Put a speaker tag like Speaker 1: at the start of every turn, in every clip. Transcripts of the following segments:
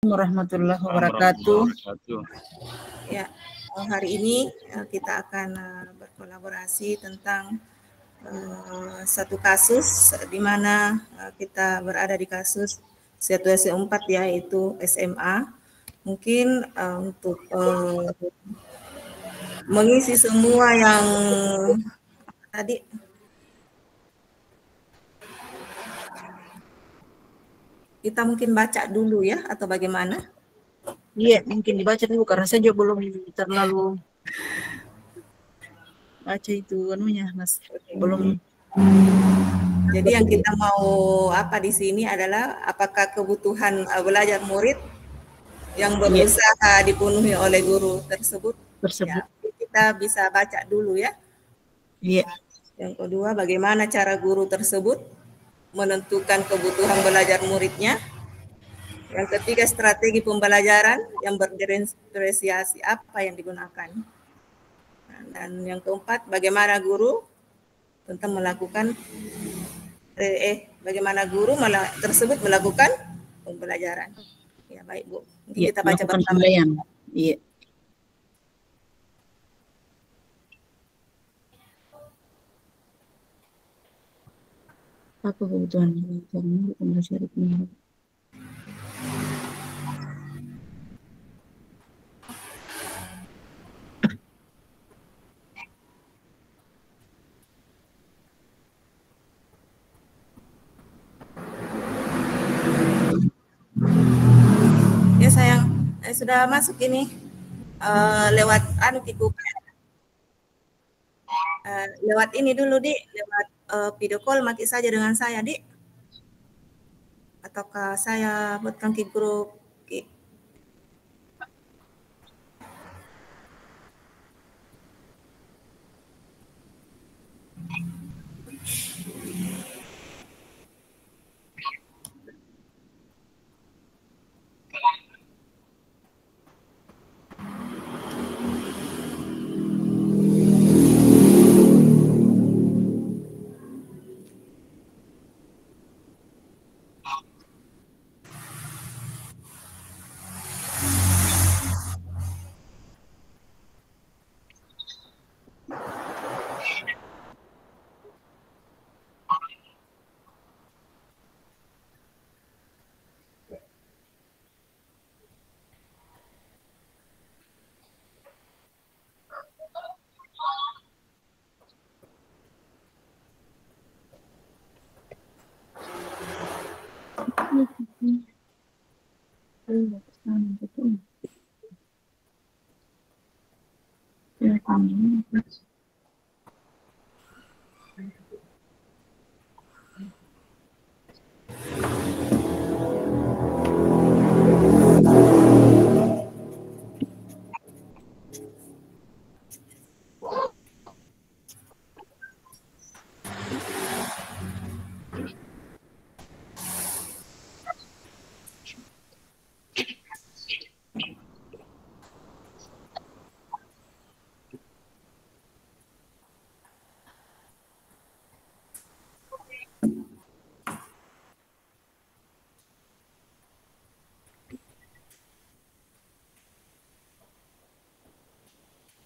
Speaker 1: Warahmatullahi wabarakatuh.
Speaker 2: Ya, hari ini kita akan berkolaborasi tentang satu kasus di mana kita berada di kasus situasi 4, yaitu SMA. Mungkin untuk mengisi semua yang tadi kita mungkin baca dulu ya, atau bagaimana?
Speaker 1: Iya, mungkin dibaca dulu karena saya juga belum terlalu baca itu anunya, Mas. Belum.
Speaker 2: Jadi yang kita mau apa di sini adalah apakah kebutuhan belajar murid yang berusaha dipenuhi oleh guru tersebut. Ya, kita bisa baca dulu ya.
Speaker 1: Iya.
Speaker 2: Yang kedua, bagaimana cara guru tersebut menentukan kebutuhan belajar muridnya. Yang ketiga, strategi pembelajaran yang berdiferensiasi apa yang digunakan. Dan yang keempat, bagaimana guru tentang melakukan bagaimana guru tersebut melakukan pembelajaran. Ya, baik Bu. Mungkin kita baca bersama.
Speaker 1: Iya. Apa kebutuhan belajar murid?
Speaker 2: Ya sayang, sudah masuk ini lewat lewat ini dulu Dik, lewat video call maki saja dengan saya Dik. Ataukah saya buatkan ke grup?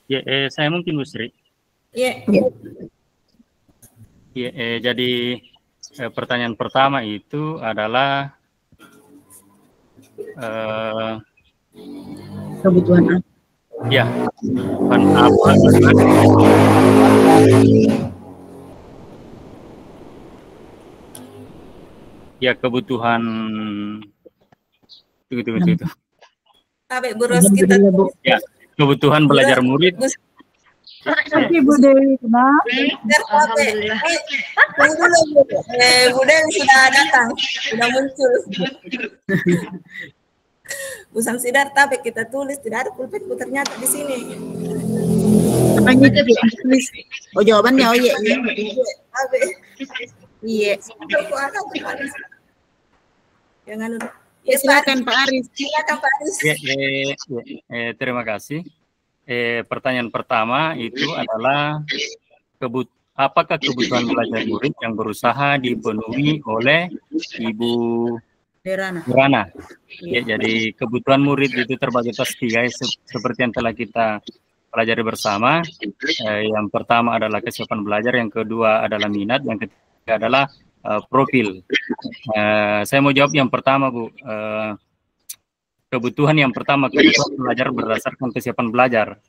Speaker 3: Ya, saya mungkin Bu Sri.
Speaker 2: Iya.
Speaker 3: Ya, jadi pertanyaan pertama itu adalah
Speaker 1: Kebutuhan apa?
Speaker 3: Ya, kebutuhan apa? Ya, kebutuhan itu.
Speaker 2: Sampai boros kita.
Speaker 3: Ya, kebutuhan belajar murid.
Speaker 1: Tapi Bu Dewi, kenapa?
Speaker 2: Alhamdulillah. Bu Dewi sudah datang, sudah muncul. Bu Samsidar, tapi kita tulis tidak ada pulpen ternyata di sini.
Speaker 1: Apanya itu tulis? Oh, jawabannya oh iya. Iya.
Speaker 2: Jangan.
Speaker 1: Ya, silakan Pak Aris.
Speaker 2: Silakan Pak Aris.
Speaker 3: Terima kasih. Pertanyaan pertama itu adalah apakah kebutuhan belajar murid yang berusaha dipenuhi oleh Ibu
Speaker 1: Derana.
Speaker 3: Derana. Ya, jadi kebutuhan murid itu terbagi atas 3 seperti yang telah kita pelajari bersama. Yang pertama adalah kesiapan belajar, yang kedua adalah minat, yang ketiga adalah profil. Saya mau jawab yang pertama, Bu. Kebutuhan yang pertama, kebutuhan belajar berdasarkan kesiapan belajar.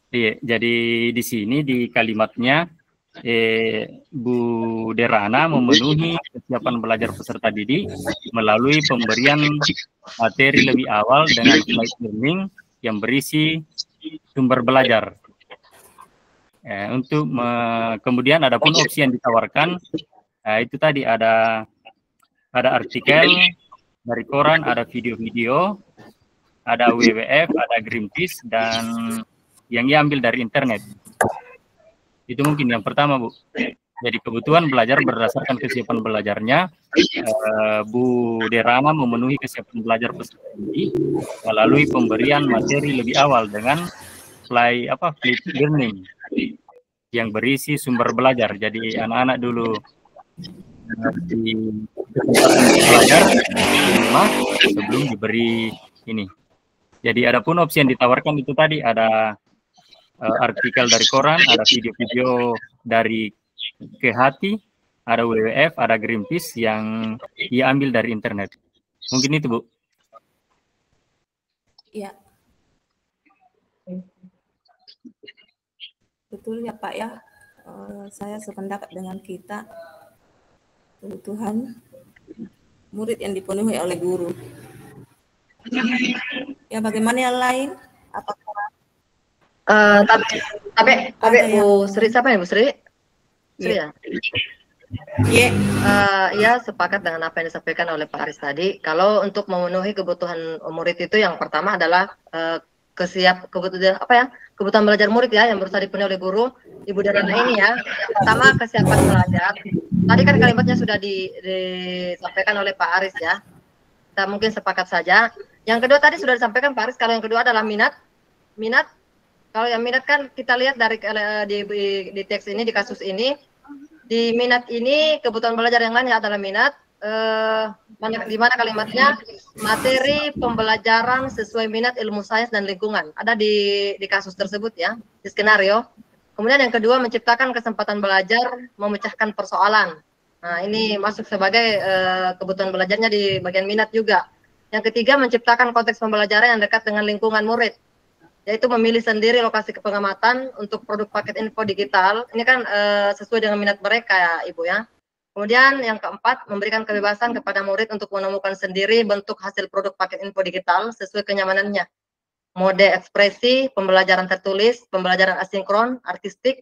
Speaker 3: Iya, jadi di sini di kalimatnya Bu Derana memenuhi kesiapan belajar peserta didik melalui pemberian materi lebih awal dengan slide learning yang berisi sumber belajar. Kemudian ada pun opsi yang ditawarkan, itu tadi ada artikel dari koran, ada video-video, ada WWF, ada Greenpeace, dan yang diambil dari internet. Itu mungkin yang pertama, Bu. Jadi kebutuhan belajar berdasarkan kesiapan belajarnya, Bu Derana memenuhi kesiapan belajar peserta didik melalui pemberian materi lebih awal dengan slide learning yang berisi sumber belajar. Jadi anak-anak dulu belajar di rumah sebelum diberi ini. Jadi ada pun opsi yang ditawarkan itu tadi, ada artikel dari koran, ada video-video dari Kehati, ada WWF, ada Greenpeace yang ia ambil dari internet. Mungkin itu, Bu.
Speaker 2: Iya. Betul ya, Pak ya. Saya sependapat dengan kita. Kebutuhan murid yang dipenuhi oleh guru. Ya, bagaimana yang lain? Apakah
Speaker 4: tapi Bu Sri, siapa ya Bu Sri? Sri ya?
Speaker 2: Iya.
Speaker 4: Ya, sepakat dengan apa yang disampaikan oleh Pak Aris tadi. Kalau untuk memenuhi kebutuhan murid itu yang pertama adalah kebutuhan belajar murid ya yang berusaha dipenuhi oleh guru. Ibu Derana ini ya. Yang pertama kesiapan belajar. Tadi kan kalimatnya sudah disampaikan oleh Pak Aris ya. Kita mungkin sepakat saja. Yang kedua tadi sudah disampaikan Pak Aris. Kalau yang kedua adalah minat. Kalau yang minat kan kita lihat dari di teks ini, di kasus ini, di minat ini kebutuhan belajar yang lainnya adalah minat. Di mana kalimatnya materi pembelajaran sesuai minat ilmu sains dan lingkungan ada di kasus tersebut ya, di skenario. Kemudian yang kedua menciptakan kesempatan belajar, memecahkan persoalan. Nah ini masuk sebagai kebutuhan belajarnya di bagian minat juga. Yang ketiga menciptakan konteks pembelajaran yang dekat dengan lingkungan murid, yaitu memilih sendiri lokasi pengamatan untuk produk paket info digital. Ini kan sesuai dengan minat mereka ya Ibu ya. Kemudian yang keempat, memberikan kebebasan kepada murid untuk menemukan sendiri bentuk hasil produk paket info digital sesuai kenyamanannya. Mode ekspresi, pembelajaran tertulis, pembelajaran asinkron, artistik,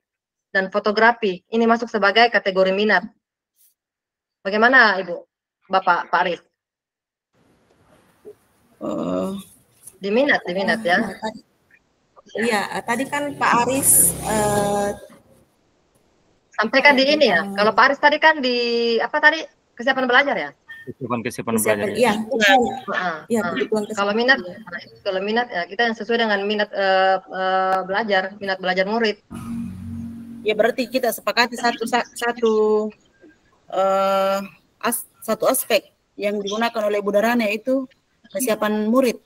Speaker 4: dan fotografi. Ini masuk sebagai kategori minat. Bagaimana Ibu? Bapak, Pak Aris? Di minat ya.
Speaker 2: Iya, tadi kan Pak Aris
Speaker 4: sampaikan di ini ya. Kalau Pak Aris tadi kan di apa tadi? Kesiapan belajar ya?
Speaker 3: Kesiapan belajar.
Speaker 2: Iya. Iya,
Speaker 4: kalau minat ya kita yang sesuai dengan minat minat belajar murid.
Speaker 1: Ya berarti kita sepakati satu aspek yang digunakan oleh Bu Derana yaitu kesiapan murid.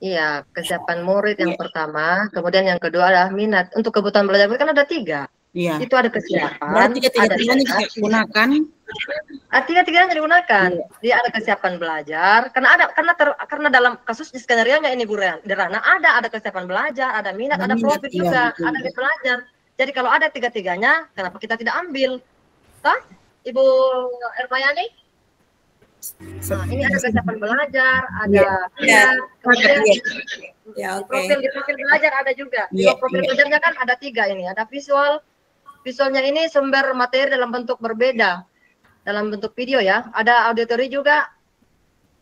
Speaker 4: Iya, kesiapan murid yang pertama, kemudian yang kedua adalah minat. Untuk kebutuhan belajar kan ada 3.
Speaker 1: Iya.
Speaker 4: Itu ada kesiapan.
Speaker 1: Berarti tiga-tiganya digunakan.
Speaker 4: Tiga-tiganya digunakan. Dia ada kesiapan belajar, karena dalam kasus skenario-nya ini Bu Derana ada kesiapan belajar, ada minat, ada profit juga, ada belajar. Jadi kalau ada tiga-tiganya, kenapa kita tidak ambil? Toh, Ibu Ermayani? Nah, ini ada kesiapan belajar, ada profil belajar ada juga. Profil belajarnya kan ada 3 ini, ada visualnya ini sumber materi dalam bentuk berbeda, dalam bentuk video ya, ada auditory juga,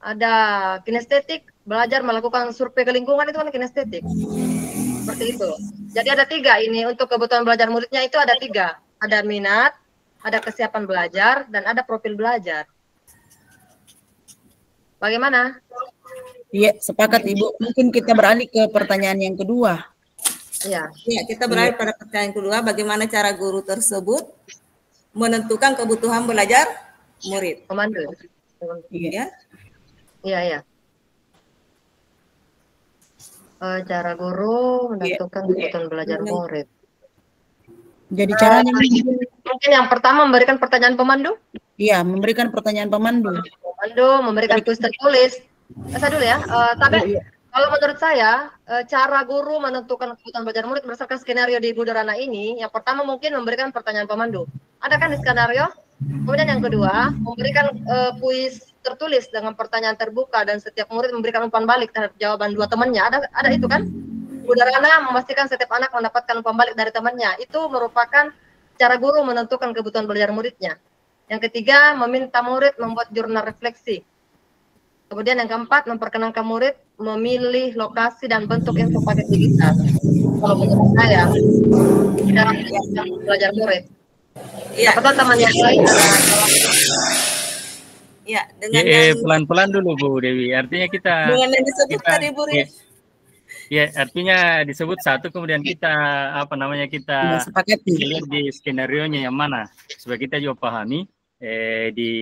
Speaker 4: ada kinestetik, belajar melakukan survei ke lingkungan itu kan kinestetik, seperti itu. Jadi ada 3 ini untuk kebutuhan belajar muridnya itu ada 3, ada minat, ada kesiapan belajar, dan ada profil belajar. Bagaimana?
Speaker 1: Iya, sepakat Ibu. Mungkin kita beralih ke pertanyaan yang kedua.
Speaker 2: Ya, kita beralih pada pertanyaan kedua. Bagaimana cara guru tersebut menentukan kebutuhan belajar murid?
Speaker 4: Komando.
Speaker 2: Ya.
Speaker 4: Iya, iya. Cara guru menentukan kebutuhan belajar murid.
Speaker 1: Jadi caranya
Speaker 4: Mungkin yang pertama memberikan pertanyaan pemandu.
Speaker 1: iya, memberikan pertanyaan pemandu.
Speaker 4: Memberikan kuis tertulis. Saya dulu ya. Tapi kalau menurut saya, cara guru menentukan kebutuhan belajar murid berdasarkan skenario di Ibu Dorana ini, yang pertama mungkin memberikan pertanyaan pemandu. Ada kan di skenario? Kemudian yang kedua, memberikan kuis tertulis dengan pertanyaan terbuka dan setiap murid memberikan umpan balik terhadap jawaban dua temannya. Ada itu kan? Ibu Dorana memastikan setiap anak mendapatkan umpan balik dari temannya. Itu merupakan cara guru menentukan kebutuhan belajar muridnya. Yang ketiga, meminta murid membuat jurnal refleksi. Kemudian yang keempat, memperkenankan murid memilih lokasi dan bentuk info paket digital. Kalau menurut saya, dalam belajar murid.
Speaker 2: Iya.
Speaker 4: Apakah teman yang lain?
Speaker 2: Ya, dengan
Speaker 3: pelan-pelan dulu Bu Dewi. Artinya kita
Speaker 2: dengan yang disebut tadi Bu.
Speaker 3: Ya, artinya disebut satu, kemudian kita kita lihat di skenario-nya yang mana supaya kita juga pahami di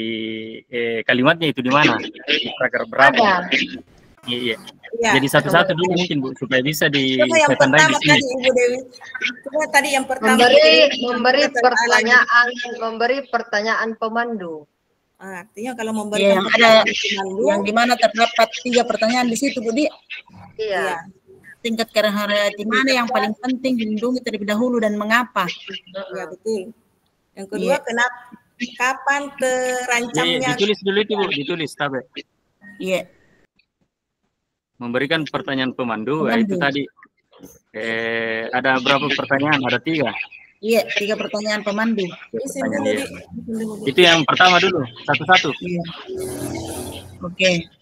Speaker 3: kalimatnya itu di mana, di paragraf berapa. Iya. Ya. Jadi satu-satu dulu mungkin Bu supaya bisa
Speaker 2: yang pertama
Speaker 3: di sini.
Speaker 2: Tadi Ibu Dewi. Coba tadi yang pertama
Speaker 4: memberi pertanyaan pemandu.
Speaker 2: Artinya kalau memberikan
Speaker 1: pemandu yang di mana terdapat 3 pertanyaan di situ Bu Di.
Speaker 4: Iya.
Speaker 1: Tingkat kerahan di mana yang paling penting dilindungi terlebih dahulu dan mengapa?
Speaker 2: Ya betul. Yang kedua kapan terancamnya?
Speaker 3: Ditulis dulu itu Bu, ditulis tabe.
Speaker 1: Iya.
Speaker 3: Memberikan pertanyaan pemandu. Itu tadi ada berapa pertanyaan? Ada 3.
Speaker 1: Iya, 3 pertanyaan pemandu.
Speaker 3: Itu yang pertama dulu, satu-satu.
Speaker 1: Iya. Oke.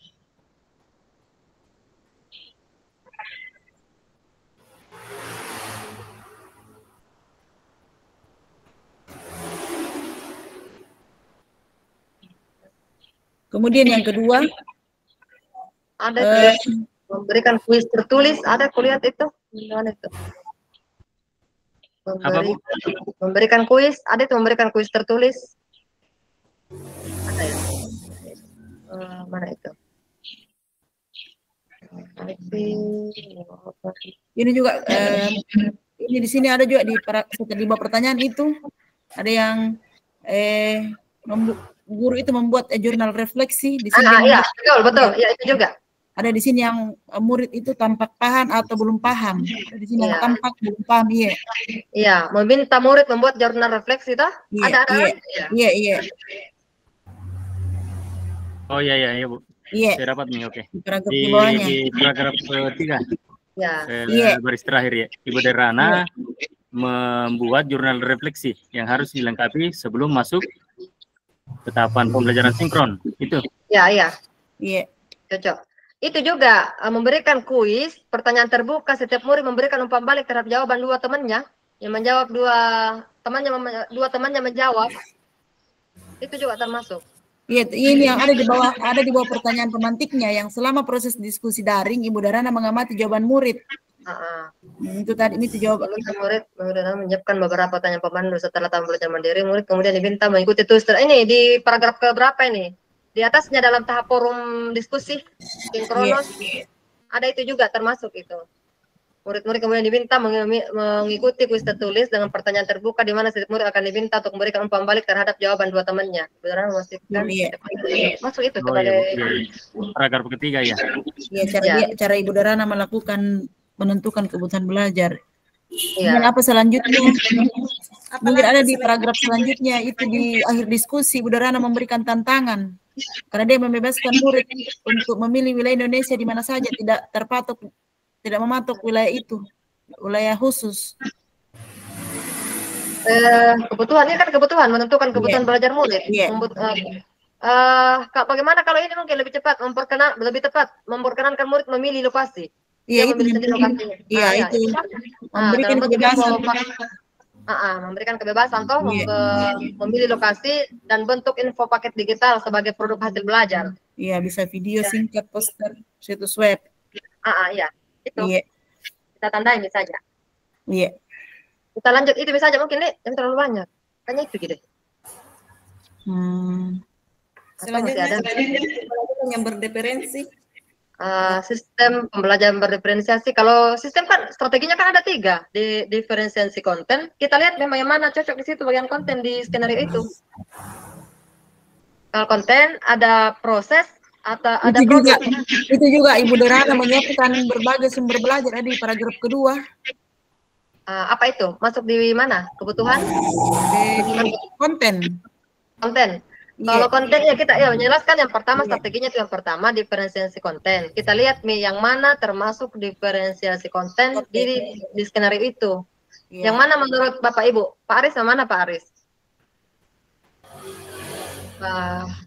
Speaker 1: Kemudian yang kedua,
Speaker 4: ada memberikan kuis tertulis. Ada kulihat itu? Gimana itu? Memberikan kuis. Ada itu memberikan kuis tertulis. Ada ya? Mana itu?
Speaker 1: Ini juga ini di sini ada juga di bawah pertanyaan itu ada yang guru itu membuat jurnal refleksi di sini.
Speaker 4: Iya, betul. Ya, itu juga.
Speaker 1: Ada di sini yang murid itu tampak paham atau belum paham. Ada di sini yang tampak belum paham, iya.
Speaker 4: Iya, meminta murid membuat jurnal refleksi toh?
Speaker 1: Iya, iya.
Speaker 3: Oh iya Bu.
Speaker 1: Iya.
Speaker 3: Saya dapat nih, oke.
Speaker 1: Di bawahnya.
Speaker 3: Di paragraf 3.
Speaker 4: Ya.
Speaker 3: Baris terakhir ya. Ibu Dorana membuat jurnal refleksi yang harus dilengkapi sebelum masuk ke tahapan pembelajaran sinkron. Itu.
Speaker 4: Iya.
Speaker 3: Cocok.
Speaker 4: Itu juga memberikan kuis, pertanyaan terbuka, setiap murid memberikan umpan balik terhadap jawaban dua temannya, yang menjawab dua temannya menjawab. Itu juga termasuk.
Speaker 1: Iya, ini yang ada di bawah pertanyaan pemantiknya yang selama proses diskusi daring Ibu Dorana mengamati jawaban murid. Itu tadi itu jawaban
Speaker 4: murid menyiapkan beberapa pertanyaan pemandu setelah tahap belajar mandiri. Murid kemudian diminta mengikuti terus. Ini di paragraf keberapa ini? Di atasnya dalam tahap forum diskusi sinkronos. Ada itu juga termasuk itu. Murid-murid kemudian diminta mengikuti kuis tertulis dengan pertanyaan terbuka di mana setiap murid akan diminta untuk memberikan umpan balik terhadap jawaban dua temannya. Benar memastikan. Masuk itu sebagai
Speaker 3: paragraf ketiga ya.
Speaker 1: Iya, cara Ibu Dorana menentukan kebutuhan belajar. Dan apa selanjutnya? Mungkin ada di paragraf selanjutnya itu di akhir diskusi Ibu Dorana memberikan tantangan karena dia membebaskan murid untuk memilih wilayah Indonesia di mana saja, tidak mematok wilayah itu, wilayah khusus.
Speaker 4: Kebutuhan ini kan kebutuhan menentukan kebutuhan belajar murid. Bagaimana kalau ini mungkin lebih tepat memperkenankan murid memilih lokasi.
Speaker 1: Iya, itu memberikan kebebasan.
Speaker 4: Memberikan kebebasan toh memilih lokasi dan bentuk info paket digital sebagai produk hasil belajar.
Speaker 1: Iya, bisa video singkat, poster, situs web.
Speaker 4: Iya. Itu. Kita tandain saja.
Speaker 1: Iya.
Speaker 4: Kita lanjut itu bisa aja mungkin nih yang terlalu banyak. Kayaknya itu gitu.
Speaker 2: Selanjutnya pembelajaran yang berdiferensi.
Speaker 4: Sistem pembelajaran berdiferensiasi. Kalau sistem kan strateginya kan ada 3 di diferensiasi konten. Kita lihat memang yang mana cocok di situ bagian konten di skenario itu. Kalau konten ada proses atau ada produk.
Speaker 1: Itu juga Ibu Dorana menyiapkan berbagai sumber belajar di paragraf kedua.
Speaker 4: Apa itu? Masuk di mana? Kebutuhan?
Speaker 1: Konten.
Speaker 4: Konten. Kalau kontennya kita menjelaskan yang pertama strateginya itu yang pertama diferensiasi konten. Kita lihat nih yang mana termasuk diferensiasi konten di skenario itu. Yang mana menurut Bapak Ibu? Pak Aris yang mana Pak Aris?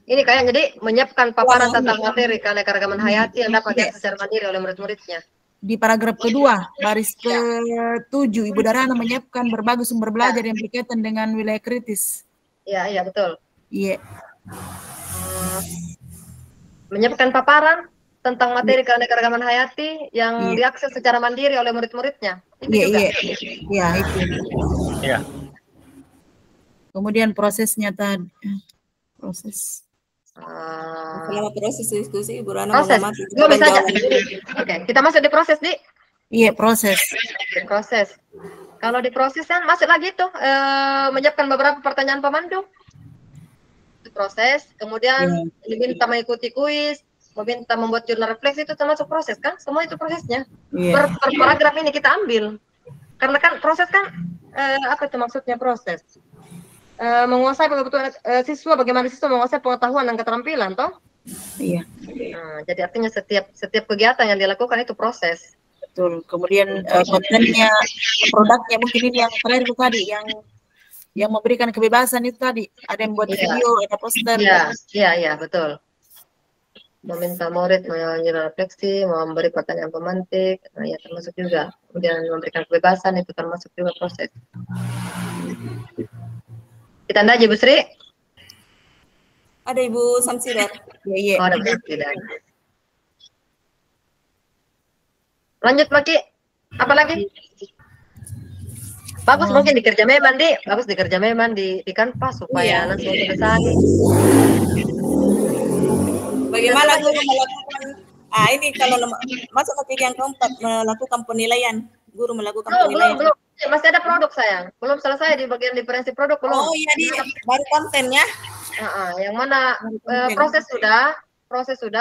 Speaker 4: Ini kayak jadi menyiapkan paparan tentang materi keanekaragaman hayati yang dapat diakses secara mandiri oleh murid-muridnya.
Speaker 1: Di paragraf kedua, baris ke-7, Ibu Dorana menyiapkan berbagai sumber belajar yang berkaitan dengan wilayah kritis.
Speaker 4: Iya, betul.
Speaker 1: Iya.
Speaker 4: Menyiapkan paparan tentang materi keanekaragaman hayati yang diakses secara mandiri oleh murid-muridnya.
Speaker 1: Iya, itu.
Speaker 3: Iya.
Speaker 1: Kemudian prosesnya tadi. Proses.
Speaker 2: Selama proses diskusi, Ibu Rana
Speaker 4: Proses. Oke, kita masuk di proses, Di.
Speaker 1: Iya, proses.
Speaker 4: Proses. Kalau di proses kan masuk lagi tuh menyiapkan beberapa pertanyaan pemandu. Proses, kemudian diminta mengikuti kuis, meminta membuat jurnal refleksi, itu termasuk proses kan? Semua itu prosesnya. Per paragraf ini kita ambil. Karena kan proses kan apa itu maksudnya proses? Menguasai kebutuhan siswa, bagaimana siswa menguasai pengetahuan dan keterampilan, toh?
Speaker 1: Iya.
Speaker 4: Jadi artinya setiap kegiatan yang dilakukan itu proses.
Speaker 1: Betul. Kemudian kontennya, produknya mungkin ini yang terakhir tadi, yang memberikan kebebasan itu tadi. Ada yang buat video, ada poster.
Speaker 4: Iya, betul. Meminta murid refleksi, memberi pertanyaan pemantik, ya termasuk juga. Kemudian memberikan kebebasan itu termasuk juga proses. Kita anda aja, Bu Sri?
Speaker 2: Ada Ibu Samsidar.
Speaker 1: Iya.
Speaker 4: Oh, ada Bu Samsidar. Lanjut, Maki. Apa lagi? Bagus mungkin dikerja memang bagus dikerja memang di kanvas supaya langsung selesai.
Speaker 2: Bagaimana guru melakukan? Ini kalau masuk ke yang keempat melakukan penilaian. Guru melakukan penilaian.
Speaker 4: Belum. Masih ada produk sayang. Belum selesai di bagian diferensi produk belum.
Speaker 2: Oh iya baru kontennya.
Speaker 4: Yang mana proses sudah.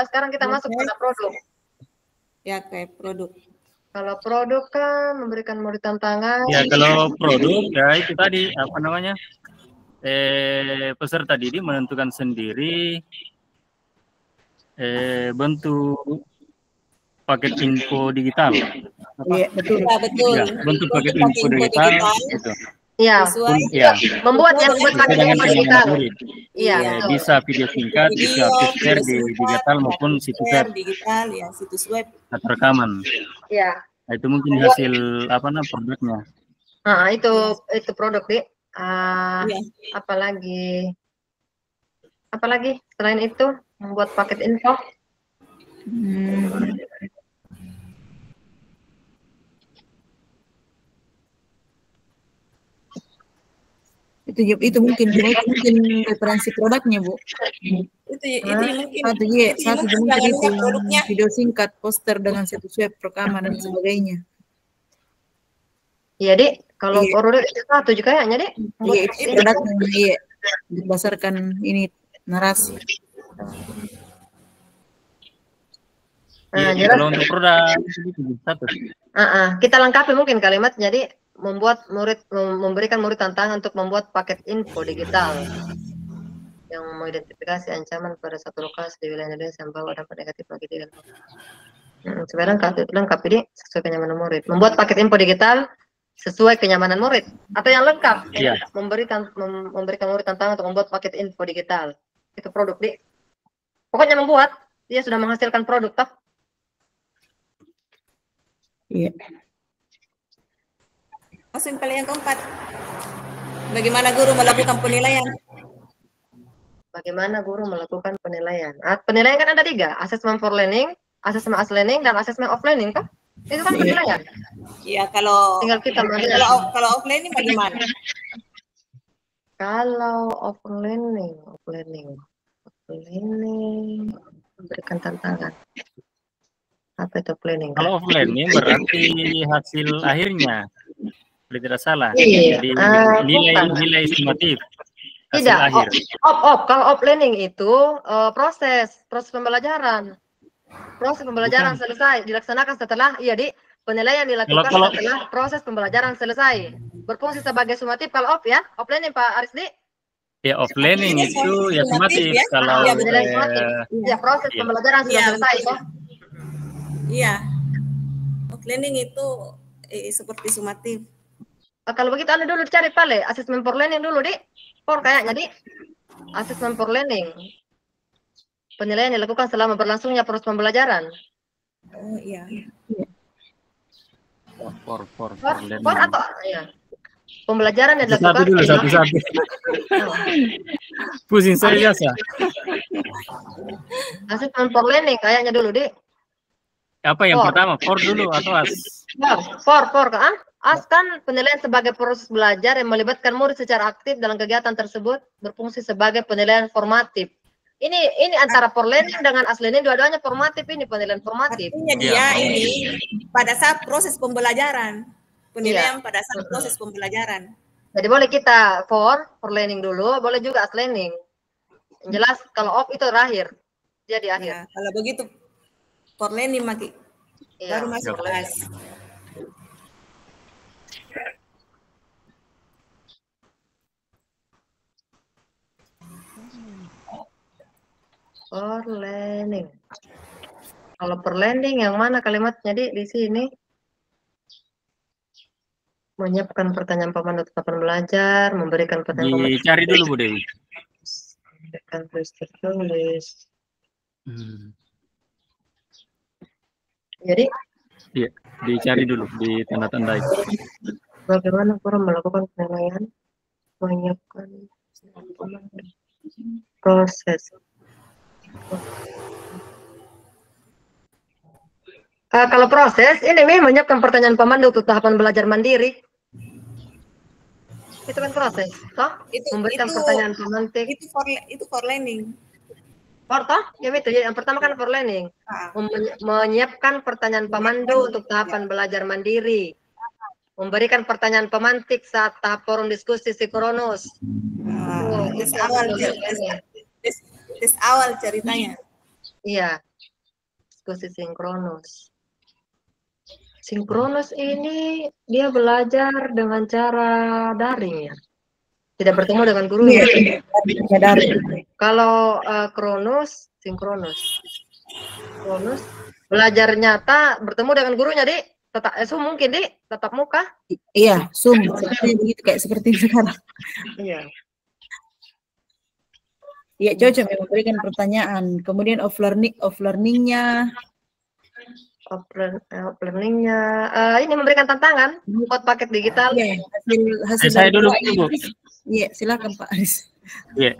Speaker 4: Sekarang kita masuk pada produk.
Speaker 2: Ya kayak produk.
Speaker 4: Kalau produk kan memberikan murid tantangan.
Speaker 3: Ya kalau produk ya itu tadi apa namanya peserta didik menentukan sendiri bentuk paket info digital.
Speaker 1: Iya betul.
Speaker 3: Ya, bentuk paket info digital. Gitu.
Speaker 4: Iya. Membuat paket info digital. Iya.
Speaker 3: Bisa video singkat, bisa picture di digital maupun situs web.
Speaker 2: Digital ya situs web.
Speaker 3: Atau rekaman.
Speaker 4: Iya.
Speaker 3: Nah, itu mungkin hasil produknya.
Speaker 4: Itu produk apalagi selain itu membuat paket info.
Speaker 1: Itu mungkin referensi produknya, Bu.
Speaker 2: Itu mungkin
Speaker 1: satu mungkin itu produknya. Video singkat, poster dengan situs web, rekaman dan sebagainya.
Speaker 4: Iya, Dek. Kalau produk itu satu juga kayaknya, Dek.
Speaker 1: Iya, itu produknya berdasarkan ini narasi.
Speaker 3: Kalau untuk produk satu.
Speaker 4: Kita lengkapi mungkin kalimat jadi memberikan murid tantangan untuk membuat paket info digital yang mengidentifikasi ancaman pada satu lokasi di wilayah Indonesia yang bawa dampak negatif bagi diri. Sekarang lengkap ini sesuai kenyamanan murid. Membuat paket info digital sesuai kenyamanan murid atau yang lengkap memberikan murid tantangan untuk membuat paket info digital. Itu produk pokoknya membuat dia sudah menghasilkan produk toh.
Speaker 1: Iya.
Speaker 2: Masuk ke yang keempat. Bagaimana guru melakukan penilaian?
Speaker 4: Bagaimana guru melakukan penilaian? Penilaian kan ada 3, assessment for learning, assessment as learning, dan assessment of learning kan? Itu kan penilaian.
Speaker 2: Iya, kalau
Speaker 4: tinggal kita
Speaker 2: kalau off learning bagaimana?
Speaker 4: Kalau off learning. Planning, memberikan tantangan. Apa itu planning?
Speaker 3: Kalau planning berarti hasil akhirnya, kalau tidak salah.
Speaker 4: Iya.
Speaker 3: Jadi
Speaker 4: Bukan.
Speaker 3: nilai estimatif. Hasil
Speaker 4: Tidak.
Speaker 3: akhir.
Speaker 4: Kalau planning itu proses pembelajaran. Proses pembelajaran selesai dilaksanakan setelah penilaian dilakukan setelah proses pembelajaran selesai. Berfungsi sebagai sumatif kalau ya. Planning Pak Arisdi?
Speaker 3: Ya, planning itu ya sumatif
Speaker 2: ya.
Speaker 3: kalau
Speaker 4: proses pembelajaran sudah selesai ya.
Speaker 2: Iya. Planning itu seperti sumatif.
Speaker 4: Kalau begitu Anda dulu cari Pale, asesmen for learning dulu, Dik. Kayaknya, Dik. Asesmen for learning. Penilaian dilakukan selama berlangsungnya proses pembelajaran.
Speaker 2: Oh, iya.
Speaker 3: For
Speaker 4: learning. Atau ya. Pembelajaran yang dilakukan
Speaker 3: satu. Pusing saya biasa.
Speaker 4: Asesmen for learning kayaknya dulu, Dik.
Speaker 3: Apa yang pertama? For dulu atau as?
Speaker 4: For kan? As kan penilaian sebagai proses belajar yang melibatkan murid secara aktif dalam kegiatan tersebut berfungsi sebagai penilaian formatif. Ini antara for learning dengan as learning dua-duanya formatif, ini penilaian formatif.
Speaker 2: Artinya dia ini pada saat proses pembelajaran. Penilaian pada saat proses pembelajaran.
Speaker 4: Jadi boleh kita for learning dulu, boleh juga as learning. Yang jelas kalau off itu terakhir. Dia di akhir.
Speaker 2: Ya, kalau begitu for learning Maki. Baru masuk kelas.
Speaker 4: For learning. Kalau for learning yang mana kalimatnya di sini? Menyiapkan pertanyaan pemandu tetapan belajar, memberikan pertanyaan.
Speaker 3: Dicari dulu Bu Dewi.
Speaker 4: Memberikan tulis. Jadi?
Speaker 3: Iya, dicari dulu di tanda-tanda itu.
Speaker 4: Bagaimana kurang melakukan penilaian, menyiapkan proses. Kalau proses, ini menyiapkan pertanyaan pemandu untuk tahapan belajar mandiri. Itu kan proses, toh? Memberikan pertanyaan pemantik.
Speaker 2: Itu for learning.
Speaker 4: Ya itu, yang pertama kan for learning. Menyiapkan pertanyaan pemandu untuk tahapan belajar mandiri. Memberikan pertanyaan pemantik saat tahap forum diskusi sinkronus.
Speaker 2: Tes awal ceritanya.
Speaker 4: Iya. Diskusi sinkronus. Sinkronus ini dia belajar dengan cara daring ya. Tidak bertemu dengan gurunya. Kalau Kronos, sinkronus. Kronos belajar nyata bertemu dengan gurunya, Dik. Mungkin, Dik, tatap muka.
Speaker 1: Iya, Zoom seperti begitu kayak seperti sekarang.
Speaker 4: Iya.
Speaker 1: Iya, cocok memberikan pertanyaan. Kemudian off learningnya.
Speaker 4: Ini memberikan tantangan buat paket digital.
Speaker 1: Iya, hasil
Speaker 3: saya dulu Bu.
Speaker 1: Iya, silakan Pak Aris.
Speaker 3: Iya.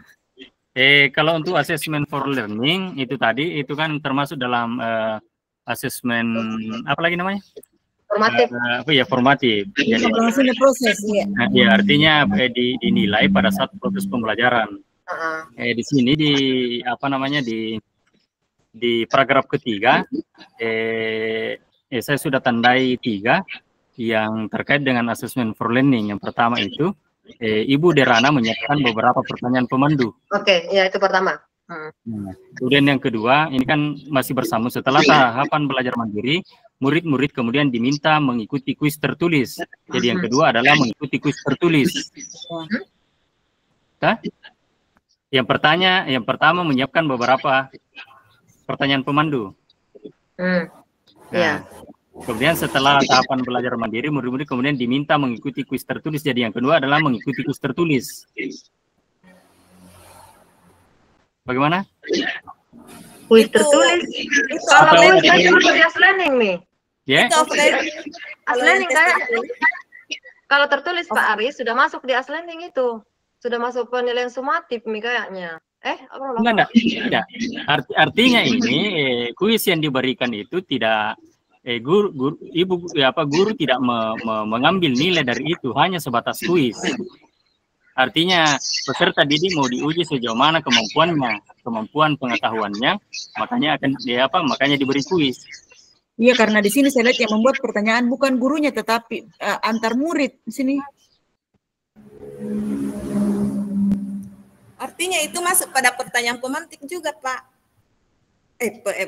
Speaker 3: Kalau untuk assessment for learning itu tadi itu kan termasuk dalam assessment apa lagi namanya?
Speaker 4: Formatif.
Speaker 3: Formatif. Jadi
Speaker 1: proses ya.
Speaker 3: Ya, artinya dinilai pada saat proses pembelajaran. Di sini di paragraf ketiga saya sudah tandai 3 yang terkait dengan assessment for learning. Yang pertama itu Ibu Derana menyiapkan beberapa pertanyaan pemandu.
Speaker 4: Oke, ya itu pertama.
Speaker 3: Kemudian yang kedua, ini kan masih bersambung setelah tahapan belajar mandiri, murid-murid kemudian diminta mengikuti kuis tertulis. Jadi yang kedua adalah mengikuti kuis tertulis. Yang pertama menyiapkan beberapa pertanyaan pemandu.
Speaker 4: Ya.
Speaker 3: Kemudian setelah tahapan belajar mandiri, murid-murid kemudian diminta mengikuti kuis tertulis. Jadi yang kedua adalah mengikuti kuis tertulis. Bagaimana?
Speaker 4: Kuis tertulis. Kalau kuis tertulis di learning nih.
Speaker 3: Ya.
Speaker 4: Learning kayak kalau tertulis Pak Aris sudah masuk di learning itu. Sudah masuk penilaian sumatif nih kayaknya.
Speaker 3: Enggak. Artinya ini kuis yang diberikan itu tidak guru tidak mengambil nilai dari itu, hanya sebatas kuis. Artinya peserta didik mau diuji sejauh mana kemampuannya, kemampuan pengetahuannya, makanya akan makanya diberi kuis.
Speaker 1: Iya, karena di sini saya lihat yang membuat pertanyaan bukan gurunya tetapi antar murid di sini.
Speaker 2: Artinya itu masuk pada pertanyaan pemantik juga, Pak.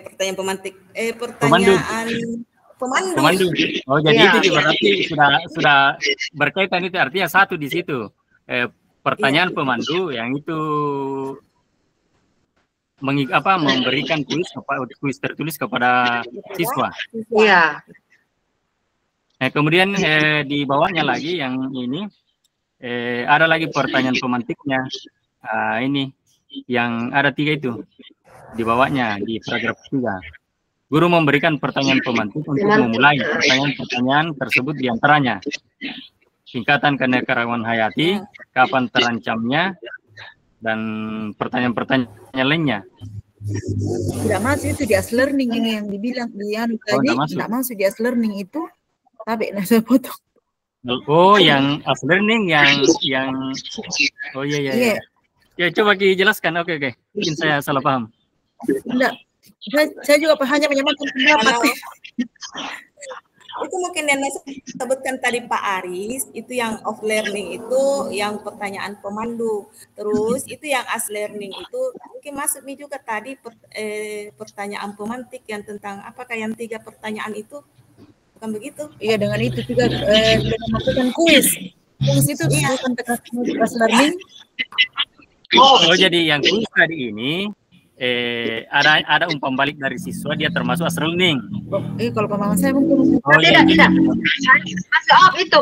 Speaker 2: Pertanyaan pemantik. Pertanyaan pemandu.
Speaker 3: Oh, jadi itu berarti sudah berkaitan, itu artinya satu di situ. Pertanyaan pemandu yang itu memberikan kuis tertulis kepada siswa.
Speaker 4: Iya.
Speaker 3: Nah, kemudian di bawahnya lagi yang ini ada lagi pertanyaan pemantiknya. Ini yang ada 3 itu di bawahnya di paragraf 3. Guru memberikan pertanyaan pemantik untuk memulai pertanyaan-pertanyaan tersebut, diantaranya tingkatan keanekaragaman hayati, kapan terancamnya, dan pertanyaan-pertanyaan lainnya.
Speaker 1: Tidak masuk itu di as learning ini yang dibilang tadi, tidak masuk di as learning itu. Tapi saya potong.
Speaker 3: Oh, yang as learning yang oh iya. Ya, coba dijelaskan. Oke. Mungkin saya salah paham.
Speaker 1: Enggak. Saya juga hanya menyamakan pendapat.
Speaker 2: Itu mungkin yang disebutkan tadi Pak Aris, itu yang off learning itu yang pertanyaan pemandu. Terus itu yang as learning itu mungkin masuk nih juga tadi pertanyaan pemantik yang tentang apakah yang 3 pertanyaan itu, bukan begitu?
Speaker 1: Iya, dengan itu juga melakukan kuis. Kuis itu bukan as learning.
Speaker 3: Oh, jadi yang kuis tadi ini ada umpan balik dari siswa, dia termasuk as learning.
Speaker 1: Kalau pemahaman saya mungkin
Speaker 4: tidak.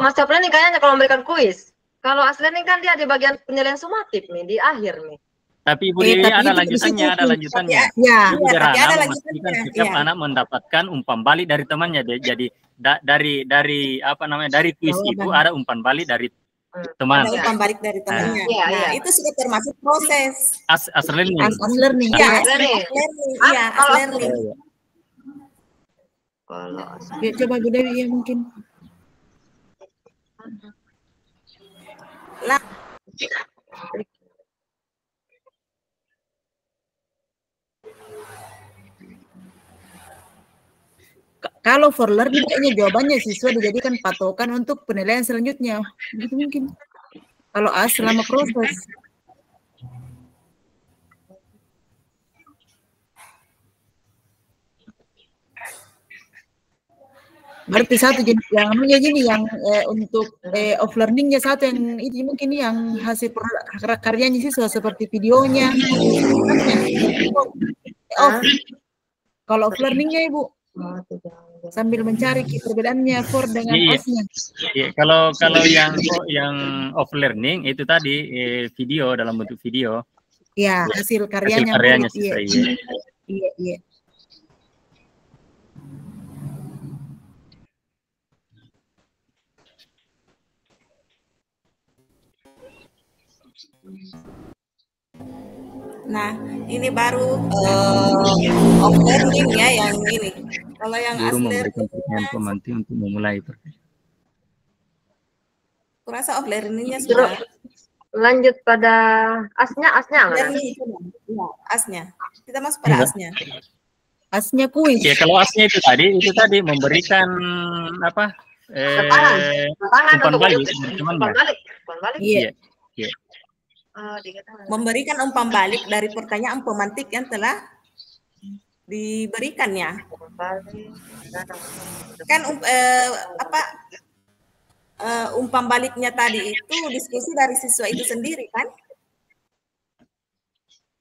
Speaker 4: Mas off learning kayaknya kalau memberikan kuis. Kalau as learning kan dia di bagian penilaian sumatif nih, di akhir nih.
Speaker 3: Tapi Ibu Dewi ada lanjutannya.
Speaker 1: Ya,
Speaker 2: tapi ada lanjutannya.
Speaker 3: Setiap anak mendapatkan umpan balik dari temannya. Jadi dari dari kuis itu ada umpan balik dari teman.
Speaker 2: Ada umpan balik dari temannya. Nah, itu sudah termasuk proses
Speaker 3: as learning.
Speaker 1: As learning.
Speaker 2: Ya, as learning.
Speaker 1: Ya, coba Bu Dewi ya mungkin. Kalau for learning kayaknya jawabannya siswa dijadikan patokan untuk penilaian selanjutnya. Begitu mungkin. Kalau as selama proses. Berarti satu yang gini yang untuk off learningnya satu yang itu mungkin yang hasil karyanya siswa seperti videonya. Kalau off learningnya Ibu sambil mencari perbedaannya for dengan asnya.
Speaker 3: Iya, kalau yang off learning itu tadi video dalam bentuk video.
Speaker 1: Iya, hasil karyanya
Speaker 3: siswa.
Speaker 1: Iya.
Speaker 2: Nah, ini baru off learning ya yang ini. Kalau yang as learning
Speaker 3: pemantik untuk memulai.
Speaker 2: Kurasa off learningnya sudah.
Speaker 4: Lanjut pada asnya
Speaker 2: asnya. Kita masuk pada asnya.
Speaker 1: Asnya kuis.
Speaker 3: Ya, kalau asnya itu tadi memberikan apa? Umpan balik.
Speaker 1: Iya.
Speaker 2: Memberikan umpan balik dari pertanyaan pemantik yang telah diberikannya. Kan umpan baliknya tadi itu diskusi dari siswa itu sendiri kan?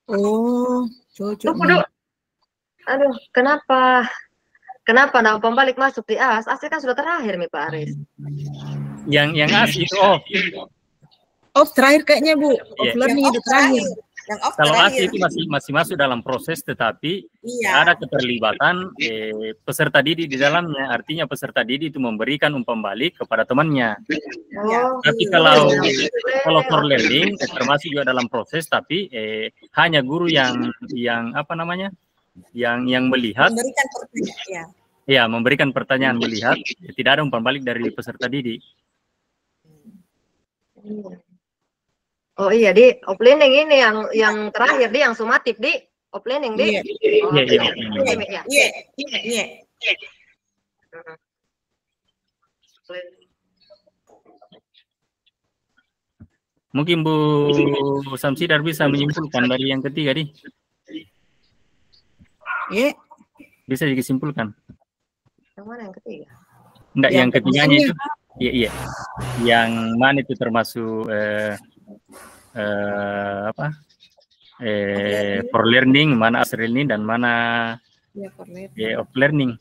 Speaker 1: Oh, cocok.
Speaker 4: Aduh, kenapa ada umpan balik masuk di as? Asnya kan sudah terakhir nih Pak Aris.
Speaker 3: Yang as itu
Speaker 1: off terakhir kayaknya Bu. Off learning itu terakhir.
Speaker 3: Kalau as itu masih masuk dalam proses, tetapi ada keterlibatan peserta didik di dalamnya. Artinya peserta didik itu memberikan umpan balik kepada temannya. Tapi kalau for learning termasuk juga dalam proses, tapi hanya guru yang melihat.
Speaker 2: Memberikan pertanyaan.
Speaker 3: Ya, memberikan pertanyaan melihat. Tidak ada umpan balik dari peserta didik.
Speaker 4: Oh iya, di opening ini yang terakhir di yang sumatif di opening di.
Speaker 2: Iya.
Speaker 3: Mungkin Bu Samsidar bisa menyimpulkan dari yang ketiga, di.
Speaker 1: Iya.
Speaker 3: Bisa disimpulkan.
Speaker 4: Yang mana yang ketiga?
Speaker 3: Enggak, yang ketiganya itu. Iya. Yang mana itu termasuk apa? For learning, mana as learning dan mana off learning.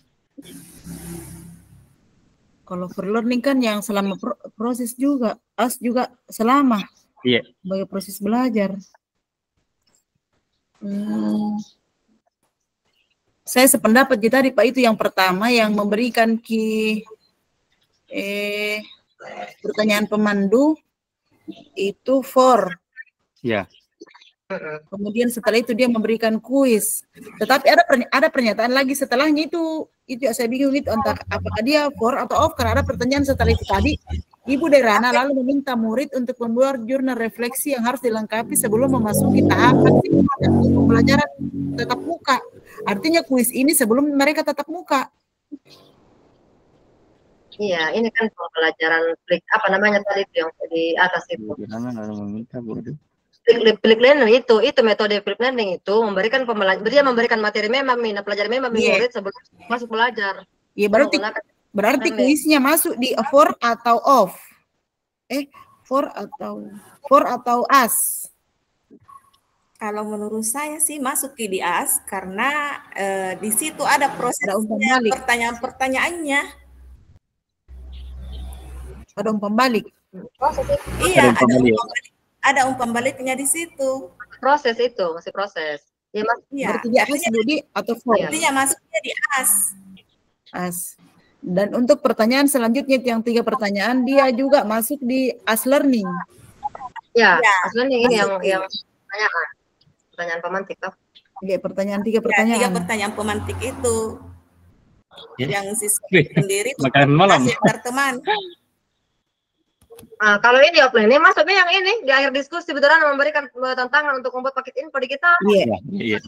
Speaker 1: Kalau for learning kan yang selama proses juga, as juga selama.
Speaker 3: Iya.
Speaker 1: Sebagai proses belajar. Saya sependapat tadi Pak, itu yang pertama yang memberikan pertanyaan pemandu itu for.
Speaker 3: Ya.
Speaker 1: Kemudian setelah itu dia memberikan kuis. Tetapi ada pernyataan lagi setelahnya itu saya bingung itu entah apakah dia for atau off, karena ada pertanyaan setelah itu tadi. Ibu Derana lalu meminta murid untuk membuat jurnal refleksi yang harus dilengkapi sebelum memasuki tahapan pembelajaran tatap muka. Artinya kuis ini sebelum mereka tatap muka.
Speaker 4: Iya, ini kan pembelajaran apa namanya tadi yang di atas itu. Flip learning itu metode flip learning itu memberikan dia memberikan materi memang pelajar memang murid sebelum masuk belajar.
Speaker 1: Iya, berarti kuisnya masuk di for atau off. For atau as.
Speaker 2: Kalau menurut saya sih masuk di as karena di situ ada proses pertanyaan-pertanyaannya.
Speaker 1: Ada umpan balik.
Speaker 2: Iya, ada umpan baliknya di situ.
Speaker 4: Proses itu masih proses.
Speaker 2: Ya,
Speaker 1: berarti dia as Budi atau for?
Speaker 2: Iya, masuknya di as.
Speaker 1: As. Dan untuk pertanyaan selanjutnya yang 3 pertanyaan dia juga masuk di as learning.
Speaker 4: Ya, as learning ini yang pertanyaan pemantik toh.
Speaker 1: Oke, pertanyaan 3 pertanyaan.
Speaker 2: 3 pertanyaan pemantik itu. Yang siswa sendiri
Speaker 3: makan malam.
Speaker 2: Teman.
Speaker 4: Nah, kalau ini offline ini masuknya yang ini di akhir diskusi beneran memberikan tantangan untuk membuat paket info di kita.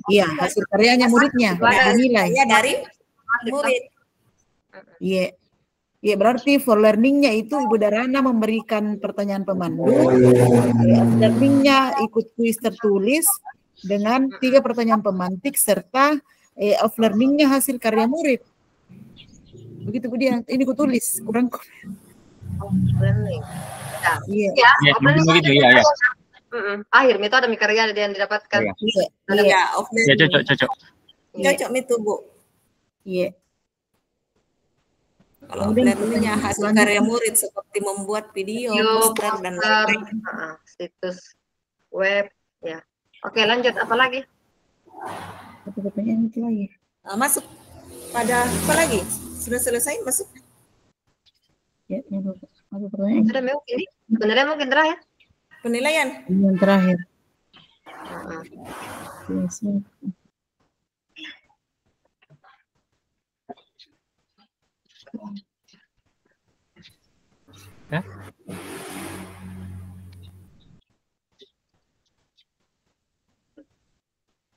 Speaker 1: Iya, hasil karyanya muridnya dinilai.
Speaker 2: Iya, dari murid.
Speaker 1: Iya. Iya, berarti for learning-nya itu Ibu Darana memberikan pertanyaan pemandu. Learning-nya ikut kuis tertulis dengan 3 pertanyaan pemantik serta off learning-nya hasil karya murid. Begitu Bu Dian, ini ku tulis, kurang
Speaker 4: learning.
Speaker 1: Iya.
Speaker 3: Begitu ya.
Speaker 4: Akhir metode karya yang didapatkan.
Speaker 2: Iya, off learning.
Speaker 3: Cocok.
Speaker 2: Cocok itu, Bu.
Speaker 1: Iya.
Speaker 2: Kalau learning-nya hasil karya murid seperti membuat video, poster dan lain-lain.
Speaker 4: Situs web, ya. Oke, lanjut apa lagi?
Speaker 1: Satu pertanyaan itu lagi.
Speaker 2: Masuk pada apa lagi? Sudah selesai masuk?
Speaker 1: Ya, ada pertanyaan.
Speaker 4: Sebenarnya mungkin terakhir.
Speaker 2: Penilaian.
Speaker 1: Yang terakhir.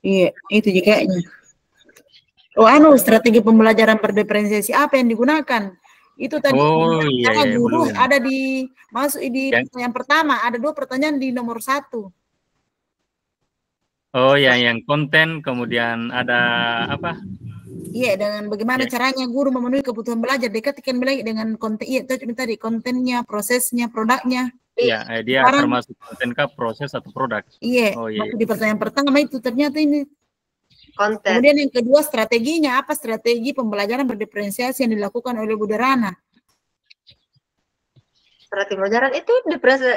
Speaker 1: Iya, itu juga. Strategi pembelajaran berdiferensiasi apa yang digunakan? Itu tadi guru ada masuk di pertanyaan pertama, ada 2 pertanyaan di nomor 1.
Speaker 3: Oh ya, yang konten, kemudian ada apa?
Speaker 1: Iya, dengan bagaimana caranya guru memenuhi kebutuhan belajar, dikatakan dengan konten. Iya, tadi kontennya, prosesnya, produknya.
Speaker 3: Iya, dia termasuk konten kah, proses atau produk?
Speaker 1: Iya, di pertanyaan pertama itu ternyata ini
Speaker 4: konten.
Speaker 1: Kemudian yang kedua strateginya, apa strategi pembelajaran berdiferensiasi yang dilakukan oleh Bu Darana?
Speaker 4: Strategi pembelajaran itu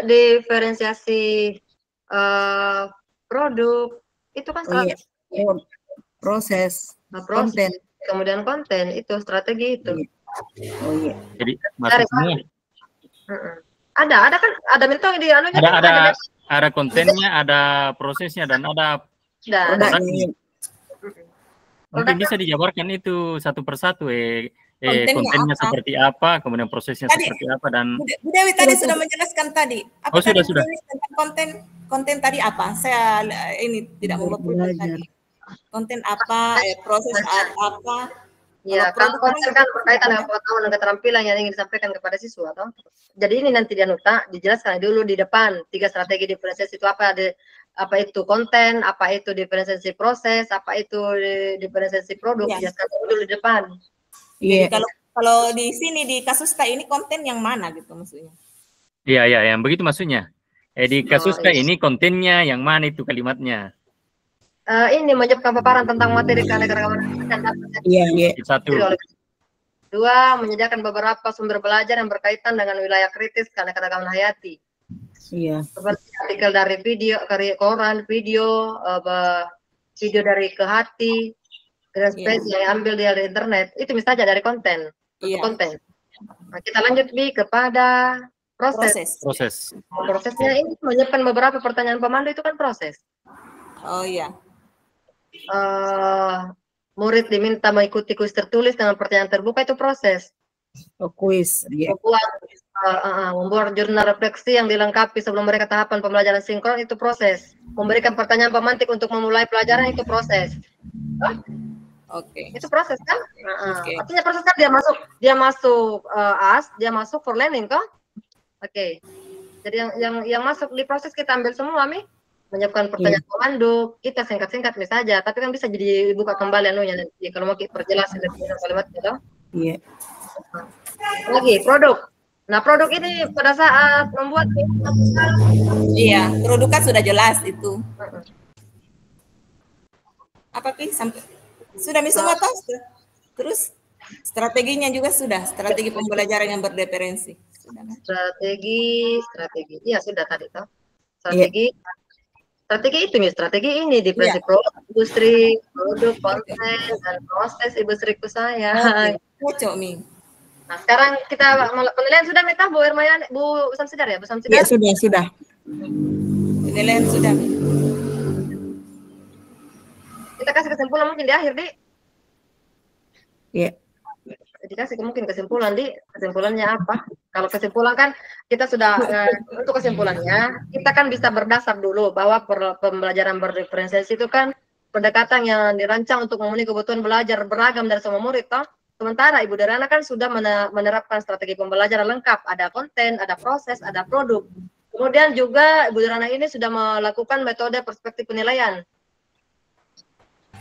Speaker 4: diferensiasi produk, itu kan strategi.
Speaker 1: Proses, konten.
Speaker 4: Kemudian konten, itu strategi itu.
Speaker 3: Jadi masuk semua.
Speaker 4: Ada kan, ada metode di anunya.
Speaker 3: Ada kontennya, ada prosesnya, dan ada produknya. Mungkin bisa dijabarkan itu satu persatu kontennya
Speaker 2: apa?
Speaker 3: seperti apa, kemudian prosesnya
Speaker 2: Tadi,
Speaker 3: seperti apa, dan
Speaker 2: Bu Dewi tadi sudah menjelaskan tadi. Apa tadi
Speaker 3: sudah.
Speaker 2: tentang konten tadi apa? Saya ini tidak memperhatikan tadi. Konten apa, proses apa?
Speaker 4: Ya, kalau konten kan berkaitan dengan pengetahuan dan keterampilan yang ingin disampaikan kepada siswa, toh. Jadi ini nanti dia nota dijelaskan dulu di depan 3 strategi diferensiasi itu apa, apa itu konten, apa itu diferensiasi proses, apa itu diferensiasi produk, dijelaskan dulu di depan.
Speaker 2: Jadi kalau di sini di Kasusta ini konten yang mana gitu maksudnya?
Speaker 3: Iya, yang begitu maksudnya. Di Kasusta ini kontennya yang mana itu kalimatnya?
Speaker 4: Ini menyiapkan paparan tentang materi keanekaragaman dan
Speaker 1: Iya.
Speaker 3: 1.
Speaker 4: 2, menyediakan beberapa sumber belajar yang berkaitan dengan wilayah kritis keanekaragaman hayati.
Speaker 1: Iya.
Speaker 4: Seperti artikel dari video, koran, video dari Kehati, Greenpeace yang ambil dari internet, itu misalnya dari konten. Konten. Nah, kita lanjut kepada proses. Prosesnya ini menyiapkan beberapa pertanyaan pemandu, itu kan proses.
Speaker 2: Oh iya.
Speaker 4: Murid diminta mengikuti kuis tertulis dengan pertanyaan terbuka, itu proses.
Speaker 1: Kuis.
Speaker 4: Membuat jurnal refleksi yang dilengkapi sebelum mereka tahapan pembelajaran sinkron, itu proses. Memberikan pertanyaan pemantik untuk memulai pelajaran, itu proses. Itu proses kan? Artinya proses kan dia masuk AS, dia masuk for learning toh? Jadi yang masuk di proses kita ambil semua menyiapkan pertanyaan pemandu, kita singkat-singkat misalnya, tapi kan bisa jadi buka kembali anunya nanti kalau mau kita perjelas kalimatnya toh. Iya. Lagi produk. Nah, produk ini pada saat membuat
Speaker 2: produk kan sudah jelas itu. Apa sampai sudah semua tahu? Terus strateginya juga sudah, strategi pembelajaran yang berdiferensi.
Speaker 4: Strategi. Iya, sudah tadi toh. Strategi itu strategi ini di prinsip produk, industri, produk, konten, dan proses industriku saya.
Speaker 2: Cocok,
Speaker 4: Nah, sekarang kita penilaian sudah Bu Irmayani, Bu Samsidar ya, Bu Samsidar?
Speaker 1: Iya, sudah.
Speaker 2: Penilaian sudah.
Speaker 4: Kita kasih kesimpulan mungkin di akhir, Di.
Speaker 1: Iya.
Speaker 4: Dikasih mungkin kesimpulan, Di. Kesimpulannya apa? Kalau kesimpulan kan kita sudah untuk kesimpulannya kita kan bisa berdasar dulu bahwa pembelajaran berdiferensiasi itu kan pendekatan yang dirancang untuk memenuhi kebutuhan belajar beragam dari semua murid toh. Sementara Ibu Darana kan sudah menerapkan strategi pembelajaran lengkap, ada konten, ada proses, ada produk. Kemudian juga Ibu Darana ini sudah melakukan metode perspektif penilaian.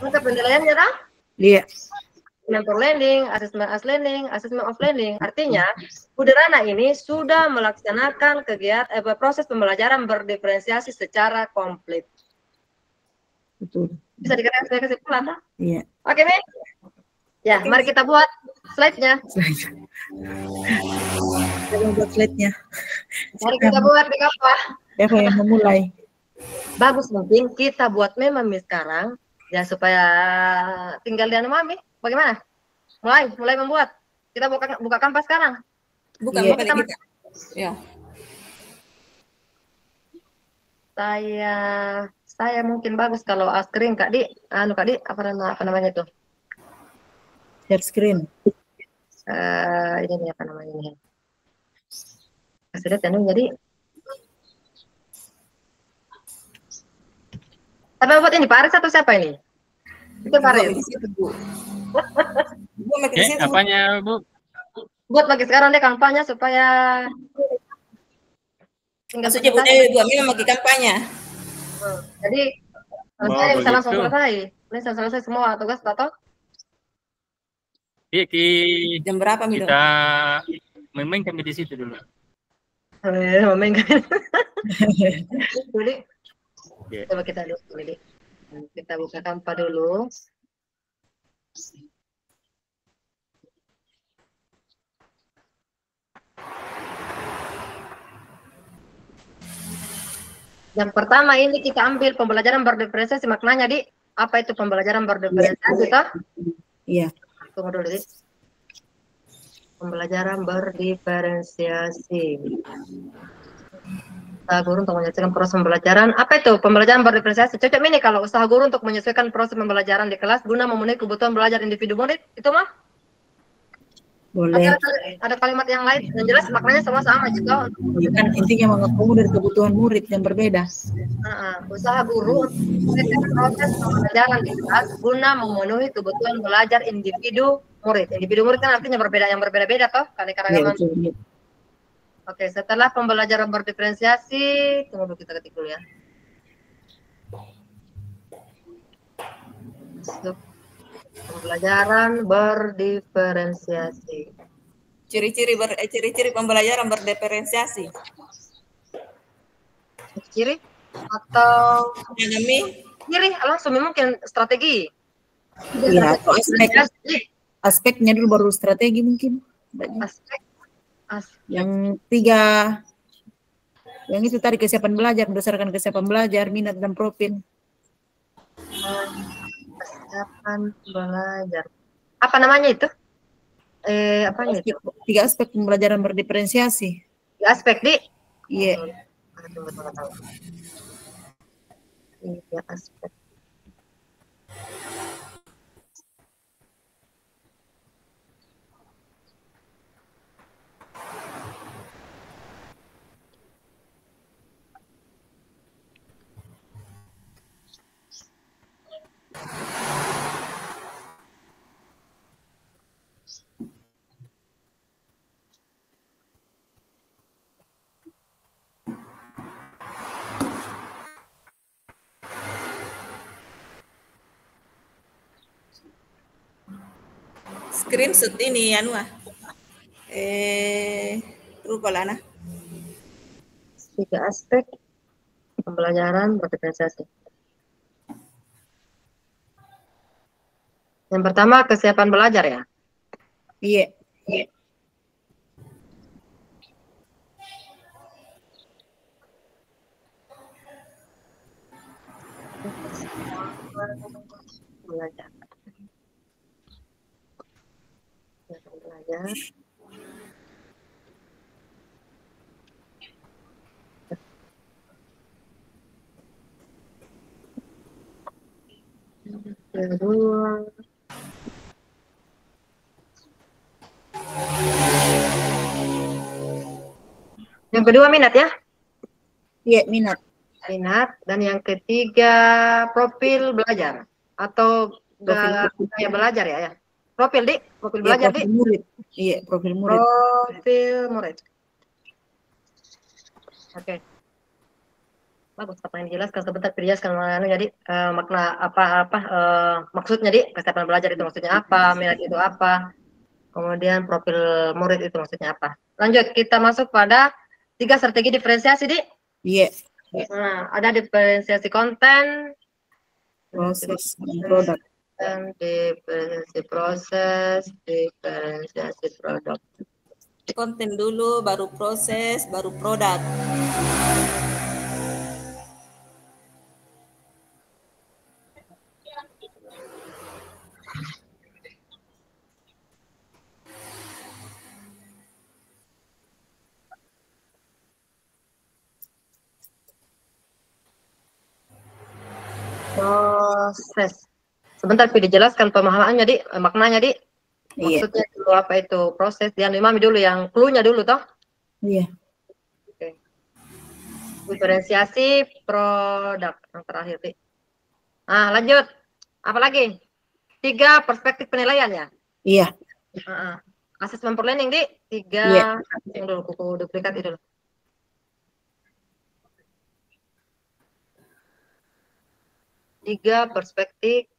Speaker 4: Untuk penilaiannya kan?
Speaker 1: Iya.
Speaker 4: Mentor learning, assessment as learning, assessment of learning. Artinya, Bu Darana ini sudah melaksanakan kegiatan proses pembelajaran berdiferensiasi secara komplit.
Speaker 1: Betul.
Speaker 4: Bisa dikatakan sebagai kesimpulan, tak?
Speaker 1: Iya.
Speaker 4: Oke, Mi? Ya, mari kita buat slide-nya.
Speaker 1: Kita buat slide-nya.
Speaker 4: Mari kita buat di apa?
Speaker 1: Siapa yang memulai?
Speaker 4: Bagus, mungkin kita buat memang sekarang, ya supaya tinggal di Mami. Bagaimana? Mulai membuat. Kita buka Canva sekarang.
Speaker 2: Bukan kita. Ya.
Speaker 4: Saya mungkin bagus kalau screen Kak Di. Kak Di, apa namanya itu?
Speaker 1: Share screen.
Speaker 4: Ini apa namanya ini? Kasih lihat jadi. Tapi buat ini Pak Aris atau siapa ini? Itu Pak Aris.
Speaker 3: Apanya, Bu?
Speaker 4: Buat bagi sekarang deh kampanye supaya
Speaker 2: maksudnya Bu Dewi memang bagi kampanye.
Speaker 4: Jadi saya bisa langsung selesai. Ini selesai semua tugas atau?
Speaker 3: Iya,
Speaker 2: jam berapa Milo?
Speaker 3: Kita memainkan di situ dulu.
Speaker 4: Memainkan. Dulu. Coba kita lihat dulu. Kita buka Canva dulu. Yang pertama ini kita ambil pembelajaran berdiferensiasi maknanya Di. Apa itu pembelajaran berdiferensiasi toh?
Speaker 1: Iya.
Speaker 4: Tunggu dulu Di. Pembelajaran berdiferensiasi. Usaha guru untuk menyesuaikan proses pembelajaran. Apa itu pembelajaran berdiferensiasi? Cocok ini kalau usaha guru untuk menyesuaikan proses pembelajaran di kelas guna memenuhi kebutuhan belajar individu murid. Itu mah?
Speaker 1: Boleh.
Speaker 4: Ada kalimat yang lain yang jelas maknanya sama-sama juga.
Speaker 1: Ya kan intinya mengakomodir kebutuhan murid yang berbeda.
Speaker 4: Usaha guru untuk proses pembelajaran di kelas guna memenuhi kebutuhan belajar individu murid. Individu murid kan artinya berbeda, yang berbeda-beda toh, keanekaragaman.
Speaker 1: Ya,
Speaker 4: Oke, setelah pembelajaran berdiferensiasi, tunggu dulu kita ketik dulu ya. Pembelajaran berdiferensiasi.
Speaker 2: Ciri-ciri pembelajaran berdiferensiasi.
Speaker 4: Ciri atau
Speaker 2: Mengalami
Speaker 4: ciri langsung mungkin strategi.
Speaker 1: Ya, atau aspeknya dulu baru strategi mungkin.
Speaker 4: Aspek.
Speaker 1: Yang 3, yang itu tadi kesiapan belajar, berdasarkan kesiapan belajar, minat dan profil.
Speaker 4: Kesiapan belajar. Apa namanya itu? Apa itu?
Speaker 1: 3 aspek pembelajaran berdiferensiasi.
Speaker 4: 3 aspek, Di?
Speaker 1: Iya.
Speaker 4: Tiga aspek.
Speaker 2: screenshot ini anu Rukolana.
Speaker 4: 3 aspek pembelajaran berdiferensiasi. Yang pertama kesiapan belajar ya.
Speaker 1: Iya.
Speaker 4: Belajar. Kedua. Yang kedua minat ya?
Speaker 1: Iya, minat.
Speaker 4: Minat. Dan yang ketiga profil belajar atau gaya belajar ya? Profil, Di? Profil belajar, Di?
Speaker 1: Profil murid. Iya, profil murid.
Speaker 4: Profil murid. Oke. Bagus, apa yang dijelaskan sebentar dijelaskan jadi makna apa maksudnya, Di? Kesiapan belajar itu maksudnya apa? Minat itu apa? Kemudian profil murid itu maksudnya apa? Lanjut, kita masuk pada 3 strategi diferensiasi, Di.
Speaker 1: Iya.
Speaker 4: Nah, ada diferensiasi konten,
Speaker 1: Proses dan produk.
Speaker 4: Diferensiasi proses, diferensiasi produk.
Speaker 2: Konten dulu, baru proses, baru produk.
Speaker 4: Proses. Sebentar, dijelaskan pemahamannya, Di, maknanya, Di. Maksudnya dulu apa itu proses? Jangan dimami dulu yang clue-nya dulu toh.
Speaker 1: Iya.
Speaker 4: Oke. Diferensiasi produk yang terakhir, Di. Nah, lanjut. Apa lagi? 3 perspektif penilaian ya?
Speaker 1: Iya.
Speaker 4: Asesmen planning, Di. 3.
Speaker 1: Iya.
Speaker 4: Yang dulu kuku duplikat itu. Tiga perspektif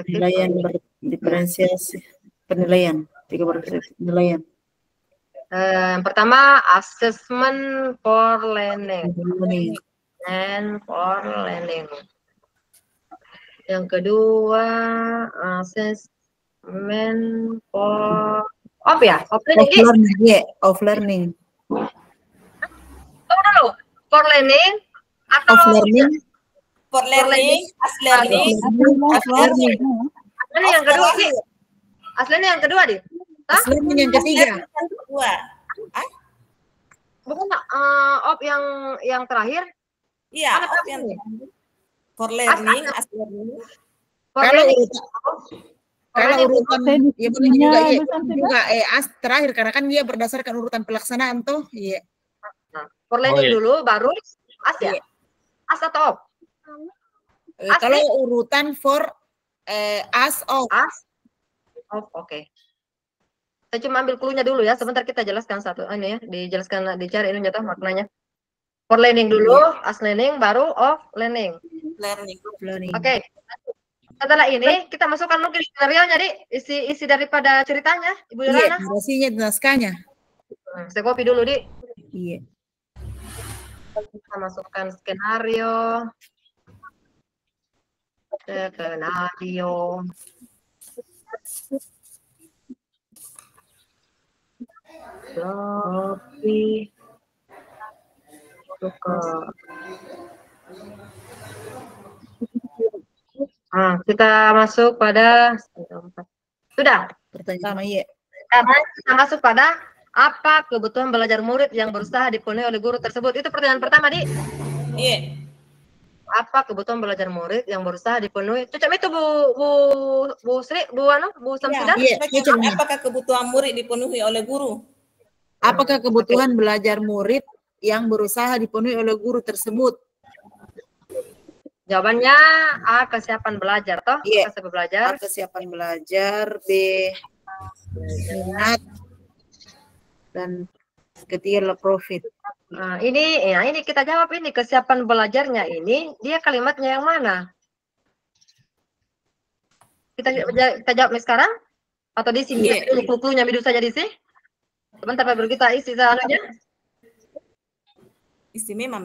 Speaker 1: penilaian berdiferensiasi. Penilaian. 3 perspektif penilaian.
Speaker 4: Yang pertama assessment for learning. And for learning. Yang kedua assessment for
Speaker 1: of learning.
Speaker 4: Tunggu dulu. For learning atau
Speaker 1: of learning.
Speaker 2: For learning, as learning, as learning.
Speaker 4: Ini yang kedua, Di. Aslinya yang kedua, Di.
Speaker 1: Aslinya yang ketiga.
Speaker 4: Bukan op yang terakhir?
Speaker 2: Iya, op yang for learning, as learning.
Speaker 1: Kalau Kalau urutan ya boleh juga juga as terakhir karena kan dia berdasarkan urutan pelaksanaan tuh. Iya.
Speaker 4: Nah, for learning dulu baru as ya. As atau off?
Speaker 1: Kalau urutan for as off.
Speaker 4: As off, oke. Saya cuma ambil clue-nya dulu ya. Sebentar kita jelaskan satu ini ya, dijelaskan dicari ini tahu maknanya. For learning dulu, as learning baru off learning.
Speaker 2: Learning.
Speaker 4: Oke. Setelah ini kita masukkan mungkin skenario jadi isi daripada ceritanya, Ibu Rana.
Speaker 1: Iya, durasinya naskahnya.
Speaker 4: Saya copy dulu, Di.
Speaker 1: Iya.
Speaker 4: Kita masukkan skenario. Copy. Kita masuk pada sudah.
Speaker 1: Pertanyaan iya.
Speaker 4: Sekarang kita masuk pada apa kebutuhan belajar murid yang berusaha dipenuhi oleh guru tersebut? Itu pertanyaan pertama, Di.
Speaker 2: Iya.
Speaker 4: Apa kebutuhan belajar murid yang berusaha dipenuhi? Cocok itu Bu Sri, Bu Samsidan?
Speaker 2: Iya. Apakah kebutuhan murid dipenuhi oleh guru?
Speaker 1: Apakah kebutuhan belajar murid yang berusaha dipenuhi oleh guru tersebut?
Speaker 4: Jawabannya A, kesiapan belajar toh?
Speaker 1: Iya.
Speaker 4: Kesiapan belajar.
Speaker 1: A, kesiapan belajar. B, minat. Dan ketiga adalah profit.
Speaker 4: Nah, ini kita jawab ini kesiapan belajarnya ini dia kalimatnya yang mana? Kita jawab sekarang atau di sini? Clue-nya bidu saja di sini. Sebentar baru kita isi aja.
Speaker 2: Isi memang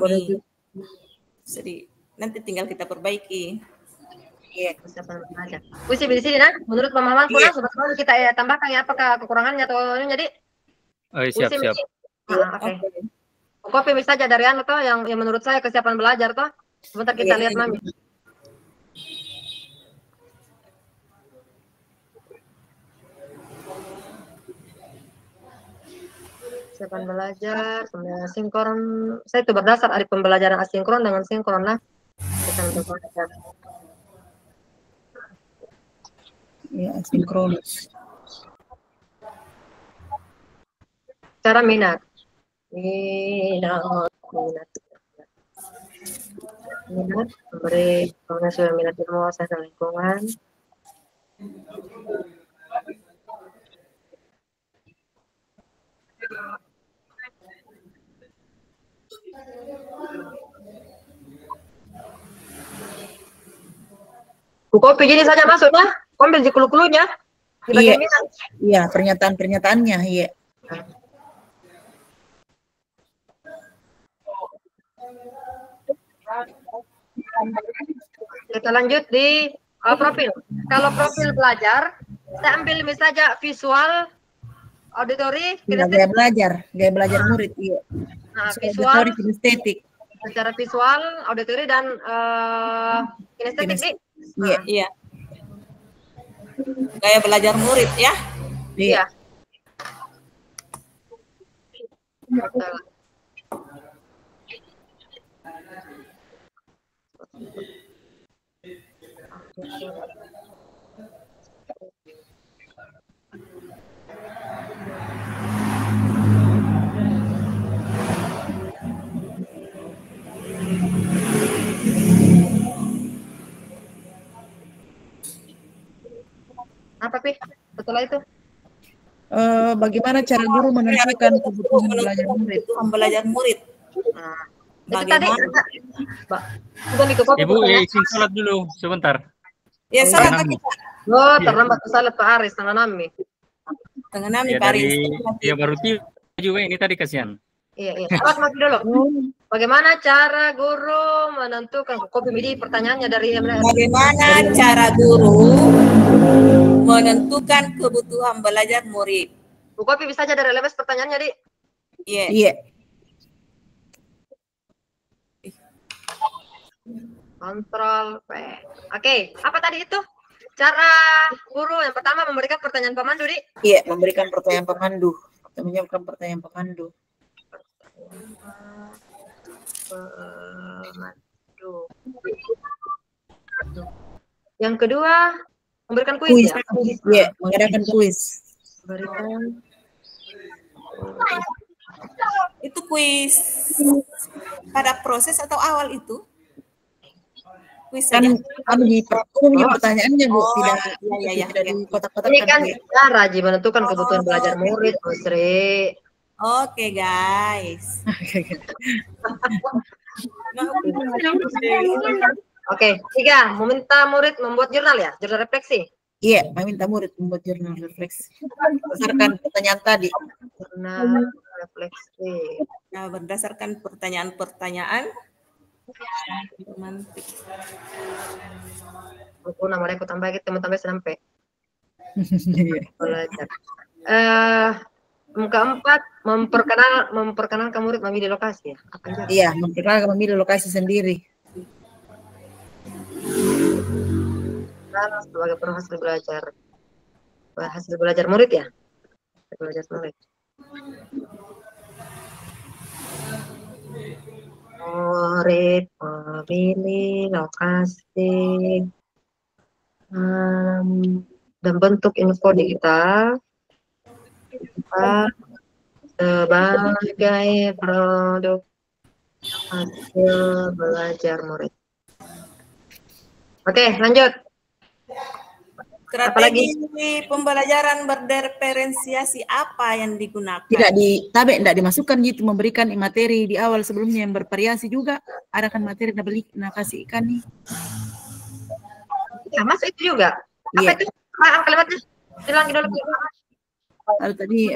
Speaker 2: sedih. Nanti tinggal kita perbaiki.
Speaker 4: Iya, kesiapan belajar. Puisi di sini nah, menurut pemahaman sobat kita tambahkan ya apakah kekurangannya atau ini jadi?
Speaker 3: Siap.
Speaker 4: Oke. Copy saja dari toh yang menurut saya kesiapan belajar toh. Sebentar kita lihat Mami. Kesiapan belajar, kemudian sinkron. Saya itu berdasar dari pembelajaran asinkron dengan sinkron lah.
Speaker 1: Ya, asinkronus.
Speaker 4: Cara minat memberi pengenalan minat ilmu dan lingkungan. Copy gini saja maksudnya, ambil di clue-cluenya.
Speaker 1: Iya, pernyataan-pernyataannya, iya.
Speaker 4: Kita lanjut di profil. Kalau profil belajar, saya ambil misalnya visual, auditory,
Speaker 1: gaya belajar murid, iya.
Speaker 4: Nah, visual,
Speaker 1: kinestetik.
Speaker 4: Secara visual, auditory dan kinestetik,
Speaker 2: Iya. Gaya belajar murid ya.
Speaker 4: Iya. Apa Pi? Setelah itu?
Speaker 1: Bagaimana cara guru menentukan kebutuhan
Speaker 2: belajar murid?
Speaker 3: Bagaimana? Ibu izin salat dulu sebentar.
Speaker 2: Ya salat kita.
Speaker 4: Terlambat salat Pak Aris tengah nami.
Speaker 2: Pak Aris.
Speaker 3: Dia baru tiba juga ini tadi kasihan.
Speaker 4: Iya. Salat dulu. Bagaimana cara guru menentukan copy midi pertanyaannya dari
Speaker 2: bagaimana cara guru menentukan kebutuhan belajar murid?
Speaker 4: Bu Kopi bisa aja dari lemes pertanyaannya, Di.
Speaker 2: Iya.
Speaker 4: Kontrol P. Oke, apa tadi itu? Cara guru yang pertama memberikan pertanyaan pemandu, Di.
Speaker 1: Iya, memberikan pertanyaan pemandu. Menyiapkan pertanyaan pemandu.
Speaker 4: Yang kedua, Memberikan kuis
Speaker 1: Kuis.
Speaker 4: ya?
Speaker 1: Iya, mengadakan kuis.
Speaker 4: Memberikan
Speaker 2: Itu kuis pada proses atau awal itu? Kuis
Speaker 1: Kan
Speaker 2: saja.
Speaker 1: umumnya pertanyaannya Bu,
Speaker 2: Oh,
Speaker 1: tidak
Speaker 2: iya.
Speaker 1: tidak di
Speaker 4: ini
Speaker 1: kotak-kotakkan.
Speaker 4: kan
Speaker 1: Iya.
Speaker 4: cara Ji menentukan kebutuhan belajar murid, Bu Sri.
Speaker 2: Oke, guys.
Speaker 4: Oke, 3. Meminta murid membuat jurnal ya, jurnal refleksi.
Speaker 1: Iya, meminta murid membuat jurnal refleksi berdasarkan pertanyaan tadi.
Speaker 4: Jurnal refleksi.
Speaker 2: Nah, berdasarkan pertanyaan-pertanyaan.
Speaker 4: Buku namanya aku tambah gitu, teman-teman sampai
Speaker 1: Iya.
Speaker 4: belajar. Keempat, memperkenalkan murid memilih lokasi ya. Apa aja?
Speaker 1: Iya, memperkenalkan memilih lokasi sendiri.
Speaker 4: Sebagai hasil belajar murid ya. Belajar murid. Murid memilih lokasi dan bentuk info digital sebagai produk hasil belajar murid. Oke, lanjut.
Speaker 2: Strategi pembelajaran berdiferensiasi apa yang digunakan?
Speaker 1: Tidak dimasukkan gitu, memberikan materi di awal sebelumnya yang bervariasi juga. Ada kan materi kasih ikan nih.
Speaker 4: Ya, masuk itu juga. Apa itu? Kalimatnya? Bilang dulu.
Speaker 1: Lalu tadi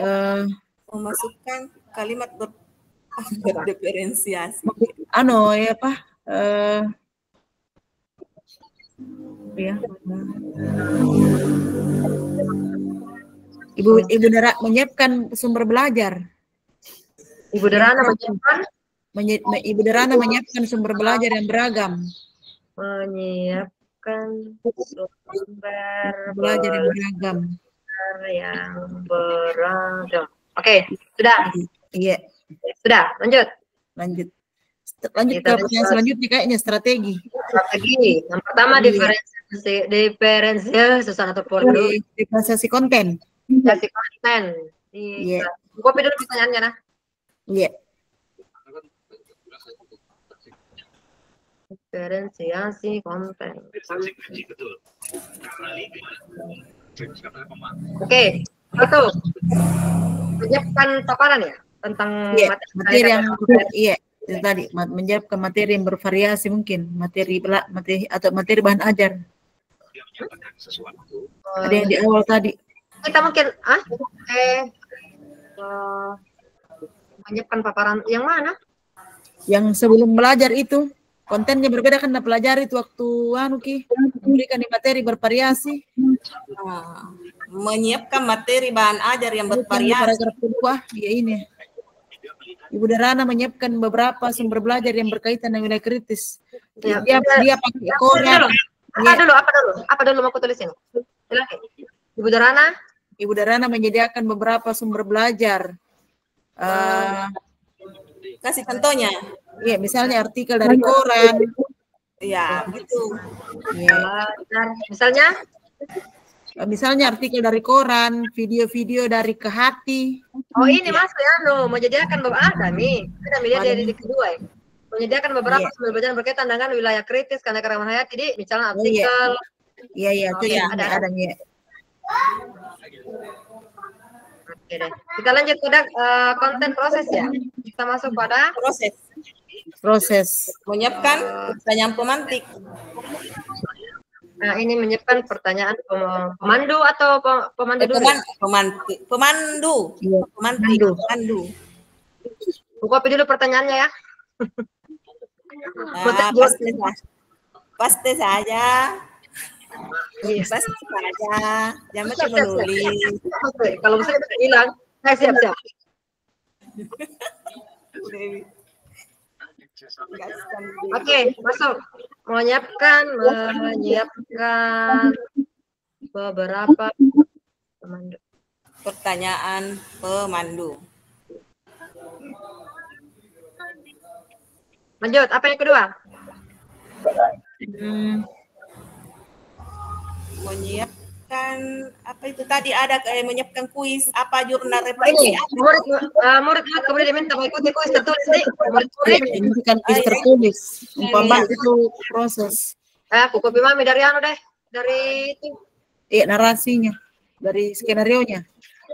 Speaker 2: memasukkan kalimat berdiferensiasi.
Speaker 1: Ya apa? Ya. Ibu Dara menyiapkan sumber belajar.
Speaker 4: Ibu Dara
Speaker 1: menyiapkan sumber belajar yang beragam.
Speaker 4: Menyiapkan sumber
Speaker 1: belajar yang beragam.
Speaker 4: Oke, sudah.
Speaker 1: Iya.
Speaker 4: Sudah, lanjut.
Speaker 1: Lanjut ke pertanyaan selanjutnya kayaknya strategi.
Speaker 4: Yang pertama diferensiasi
Speaker 1: diferensiasi konten.
Speaker 4: Diferensiasi konten.
Speaker 1: Iya.
Speaker 4: Copy dulu pertanyaannya nah.
Speaker 1: Iya.
Speaker 4: Diferensiasi konten. Oke, satu. Menyiapkan paparan ya tentang
Speaker 1: materi yang itu tadi, menyiapkan materi yang bervariasi mungkin, materi bahan ajar. Ada yang di awal tadi.
Speaker 4: Kita mungkin menyiapkan paparan yang mana?
Speaker 1: Yang sebelum belajar itu kontennya berbeda kan pelajari itu waktu memberikan di materi bervariasi.
Speaker 2: Menyiapkan materi bahan ajar yang bervariasi.
Speaker 1: Paragraf kedua, ya ini. Ibu Darana menyiapkan beberapa sumber belajar yang berkaitan dengan wilayah kritis.
Speaker 4: Ya.
Speaker 1: Dia pakai koran.
Speaker 4: Apa dulu mau aku tulis ini? Silakan. Ibu
Speaker 1: Darana menyediakan beberapa sumber belajar.
Speaker 2: Kasih contohnya.
Speaker 1: Iya, misalnya artikel dari koran.
Speaker 2: Iya, gitu.
Speaker 1: Ya. Misalnya artikel dari koran, video-video dari ke hati.
Speaker 4: Oh ini masuk ya, menyediakan beberapa nih. Kita melihat dari kedua ya. Menyediakan beberapa sumber belajar berkaitan dengan wilayah kritis karena keramahan hayat. Jadi misalnya artikel.
Speaker 1: Iya, ada.
Speaker 4: Oke deh. Kita lanjut pada konten proses ya. Kita masuk pada
Speaker 2: proses. Menyiapkan pertanyaan pemantik.
Speaker 4: Nah, ini menyiapkan pertanyaan pemandu atau pemandu dulu?
Speaker 2: Pemandu.
Speaker 4: Buka dulu pertanyaannya ya.
Speaker 2: Pasti saja. Jangan cuma menulis.
Speaker 4: Kalau bisa bilang, siap. Oke, masuk. Menyiapkan beberapa pemandu.
Speaker 2: Pertanyaan pemandu.
Speaker 4: Lanjut, apa yang kedua?
Speaker 2: menyiapkan apa itu tadi ada menyiapkan kuis apa jurnal
Speaker 4: Ini
Speaker 2: refleksi.
Speaker 4: murid kemudian diminta mengikuti kuis tertulis nih. Murid-murid.
Speaker 1: Ini kan kuis tertulis. Umpama itu proses.
Speaker 4: Aku copy mami dari anu deh, dari itu.
Speaker 1: Iya, narasinya dari skenario-nya.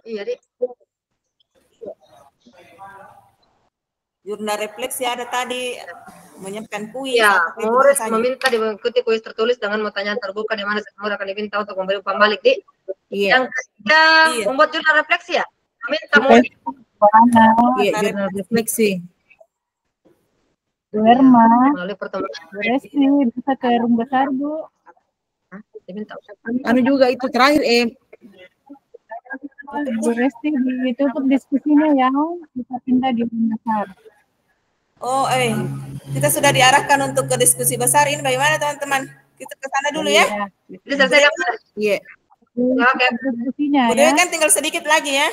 Speaker 4: Iya, Dik.
Speaker 2: Jurnal refleksi ada tadi menyiapkan kuis.
Speaker 4: Ya,
Speaker 2: apa itu
Speaker 4: murid
Speaker 2: bahasanya.
Speaker 4: meminta mengikuti kuis tertulis dengan pertanyaan terbuka di mana murid akan diminta untuk memberi umpan balik, Dik.
Speaker 1: Iya.
Speaker 4: Yang ketiga,
Speaker 2: Iya.
Speaker 4: membuat jurnal refleksi ya. Minta murid
Speaker 1: Iya, jurnal refleksi.
Speaker 5: Bu Erma,
Speaker 4: melalui pertemuan.
Speaker 5: Bu Resti bisa ke room besar, Bu.
Speaker 4: Diminta.
Speaker 1: Anu juga itu terakhir
Speaker 5: Bu Resti ditutup diskusinya ya, bisa pindah di room besar.
Speaker 2: Oh, kita sudah diarahkan untuk ke diskusi besar ini. Bagaimana teman-teman? Kita ke sana dulu ya.
Speaker 4: Jadi selesai kan?
Speaker 1: Iya.
Speaker 4: Oke.
Speaker 5: Diskusinya
Speaker 2: Kemudian
Speaker 5: ya.
Speaker 2: kan tinggal sedikit lagi ya.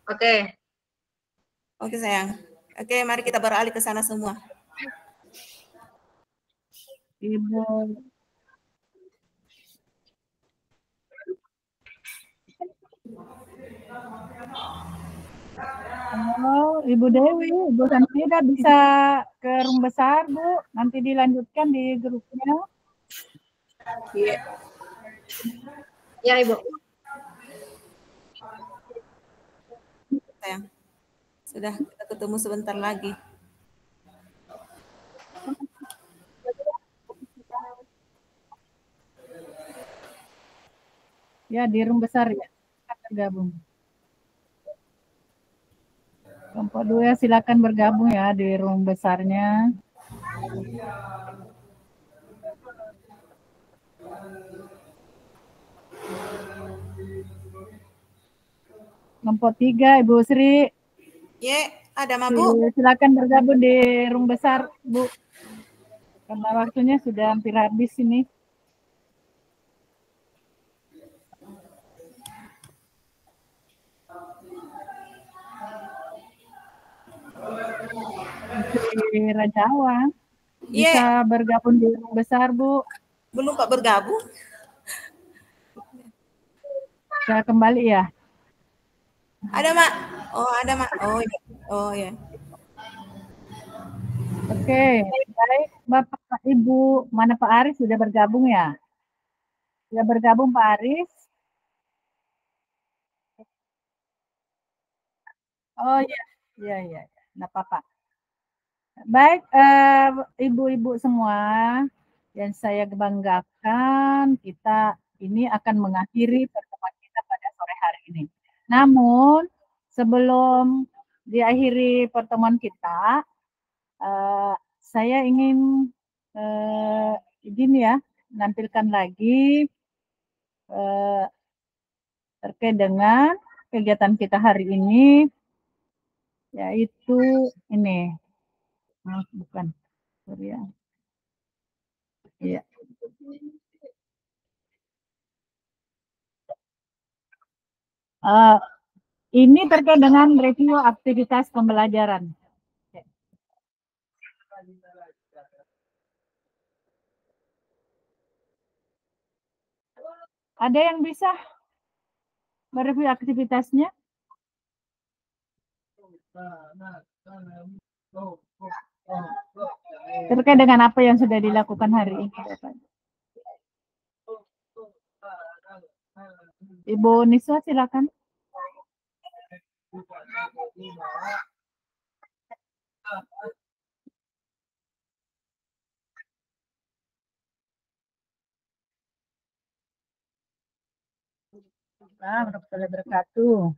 Speaker 4: Oke.
Speaker 2: Oke sayang. Oke, mari kita beralih ke sana semua.
Speaker 5: Ibu Halo, Ibu Dewi, Ibu Santida bisa ke room besar, Bu. Nanti dilanjutkan di grupnya.
Speaker 1: Iya.
Speaker 4: Ya, Ibu.
Speaker 2: Sayang. Sudah kita ketemu sebentar lagi.
Speaker 5: Ya, di room besar ya. Tergabung. Kelompok 2 silakan bergabung ya di room besarnya. Kelompok 3 Ibu Sri.
Speaker 2: Ya, ada Bu.
Speaker 5: Silakan bergabung di room besar, Bu. Karena waktunya sudah hampir habis ini. Di Rajawa bisa bergabung di room besar, Bu.
Speaker 2: Belum Pak bergabung.
Speaker 5: Saya kembali ya.
Speaker 2: Ada Mak. Oh ada Mak. Oh ya. Oh ya.
Speaker 5: Oke, baik Bapak Ibu, mana Pak Aris sudah bergabung ya? Sudah bergabung Pak Aris? Oh iya, iya, nggak apa-apa. Baik, ibu-ibu semua, yang saya banggakan, kita ini akan mengakhiri pertemuan kita pada sore hari ini. Namun, sebelum diakhiri pertemuan kita, saya ingin izin ya, menampilkan lagi terkait dengan kegiatan kita hari ini, yaitu ini. Bukan, sorry ya. Iya. Ini terkait dengan review aktivitas pembelajaran. Ada yang bisa mereview aktivitasnya? Terkait dengan apa yang sudah dilakukan hari ini, Bapak. Ibu Niswa, silakan. Warahmatullahi wabarakatuh.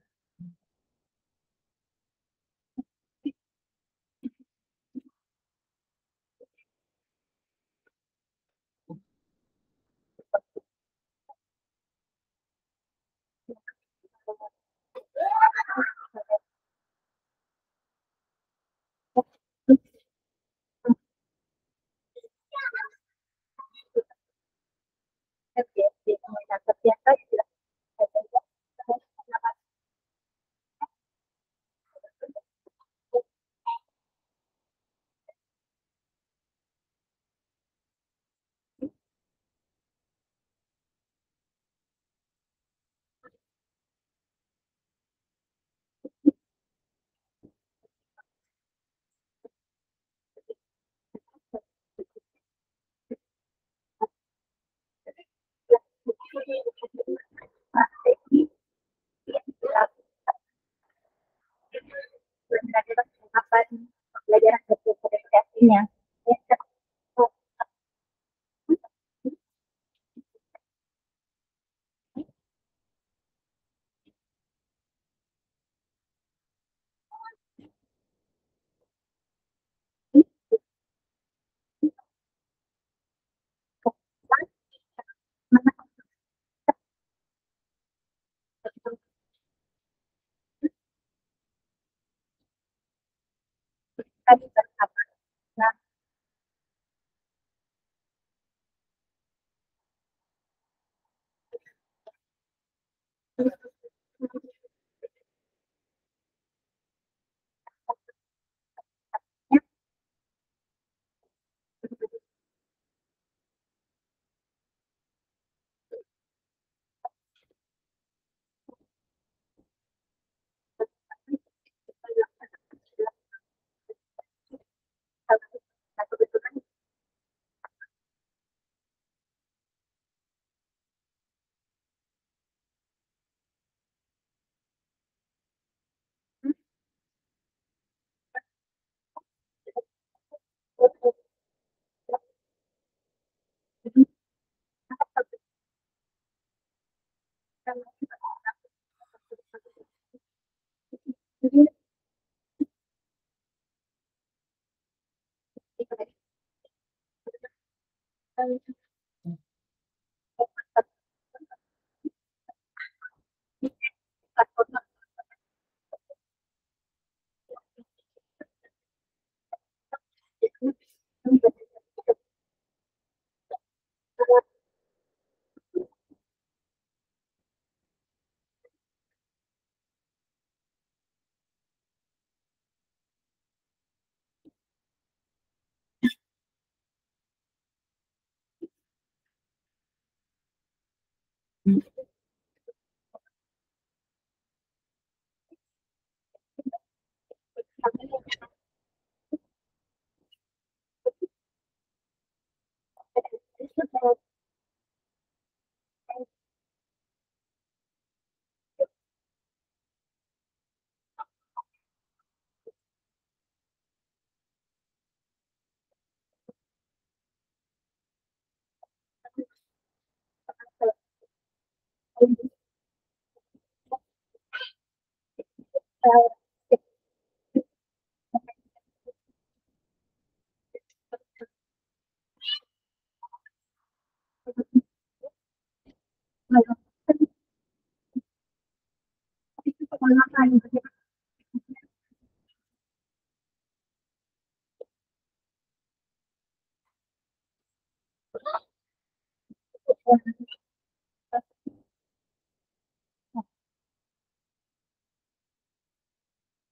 Speaker 5: melakukan penerapan pembelajaran berdiferensiasinya.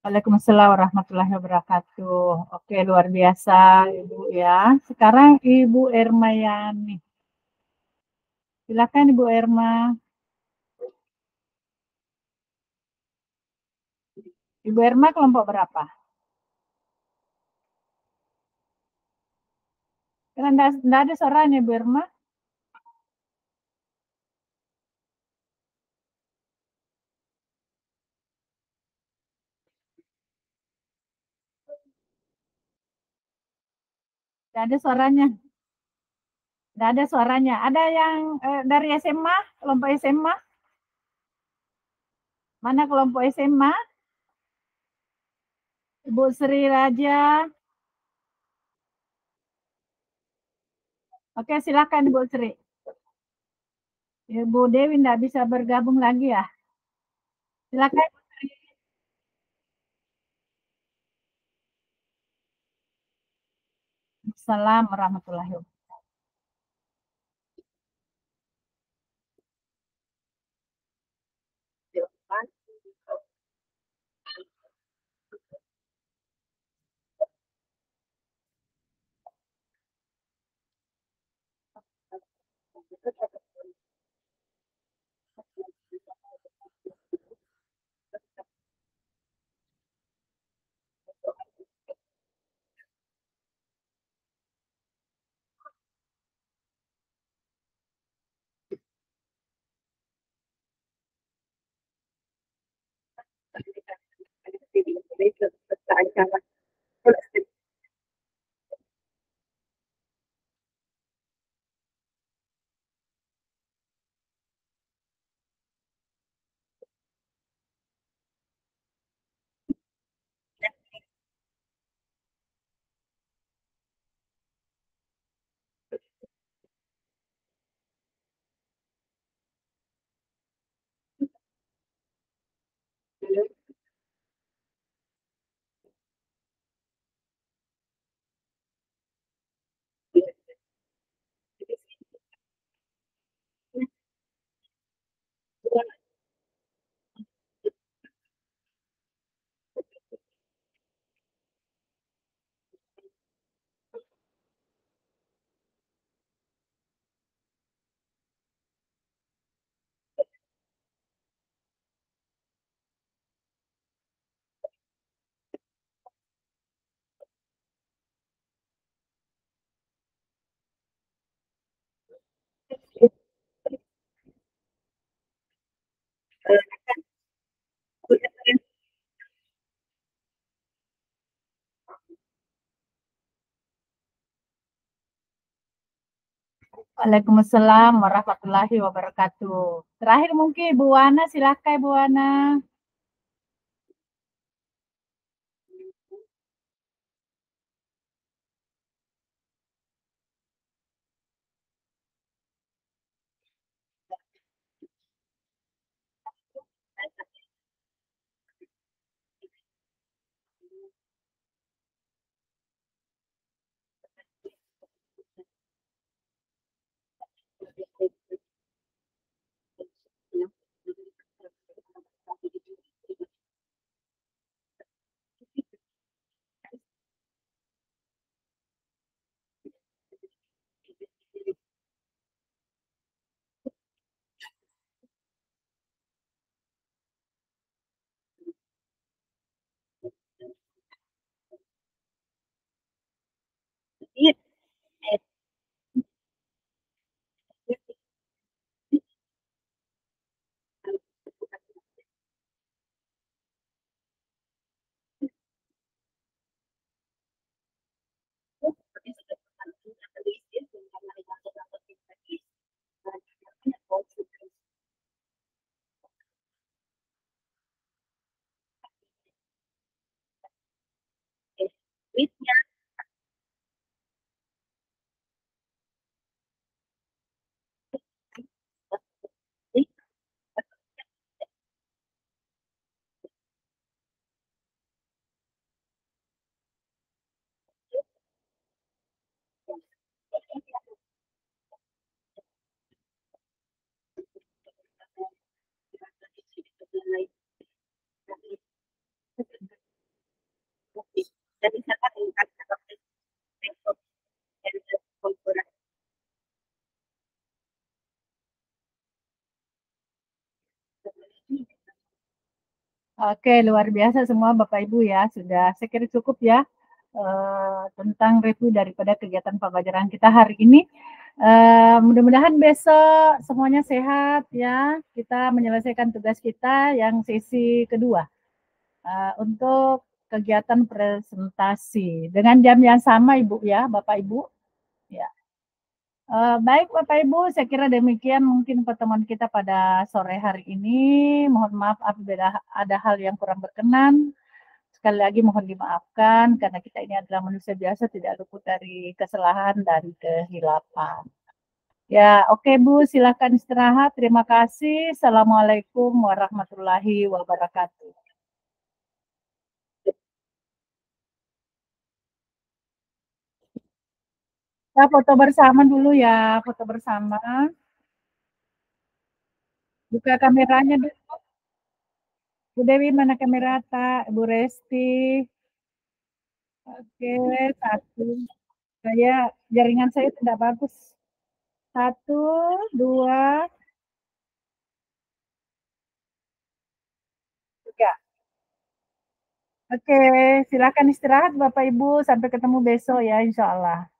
Speaker 5: Waalaikumsalam warahmatullahi wabarakatuh. Oke, luar biasa Ibu ya. Sekarang Ibu Ermayani. Silakan Ibu Erma. Ibu Erma kelompok berapa? Karena enggak ada suaranya Ibu Erma. Enggak ada suaranya. Enggak ada suaranya. Ada yang dari SMA, kelompok SMA? Mana kelompok SMA? Ibu Sri Raja. Oke, silakan Ibu Sri. Ibu Dewi enggak bisa bergabung lagi ya? Silakan Ibu Sri. Assalamualaikum warahmatullahi wabarakatuh. Waalaikumsalam warahmatullahi wabarakatuh. Terakhir mungkin Bu Wana, silakan Bu Wana. Oke, luar biasa semua Bapak Ibu ya. Sudah saya kira cukup ya tentang review daripada kegiatan pembelajaran kita hari ini. Mudah-mudahan besok semuanya sehat ya. Kita menyelesaikan tugas kita yang sesi kedua untuk kegiatan presentasi dengan jam yang sama Ibu ya, Bapak Ibu. Ya. Baik Bapak Ibu, saya kira demikian mungkin pertemuan kita pada sore hari ini. Mohon maaf apabila ada hal yang kurang berkenan. Sekali lagi mohon dimaafkan karena kita ini adalah manusia biasa, tidak luput dari kesalahan dan kehilapan. Ya, oke Bu, silakan istirahat. Terima kasih. Assalamualaikum warahmatullahi wabarakatuh. Kita foto bersama dulu ya, foto bersama. Buka kameranya dulu. Bu Dewi mana kamera tak? Bu Resti. Oke, satu. Saya jaringan saya tidak bagus. Satu, dua, tiga. Oke, silakan istirahat Bapak Ibu. Sampai ketemu besok ya, insya Allah.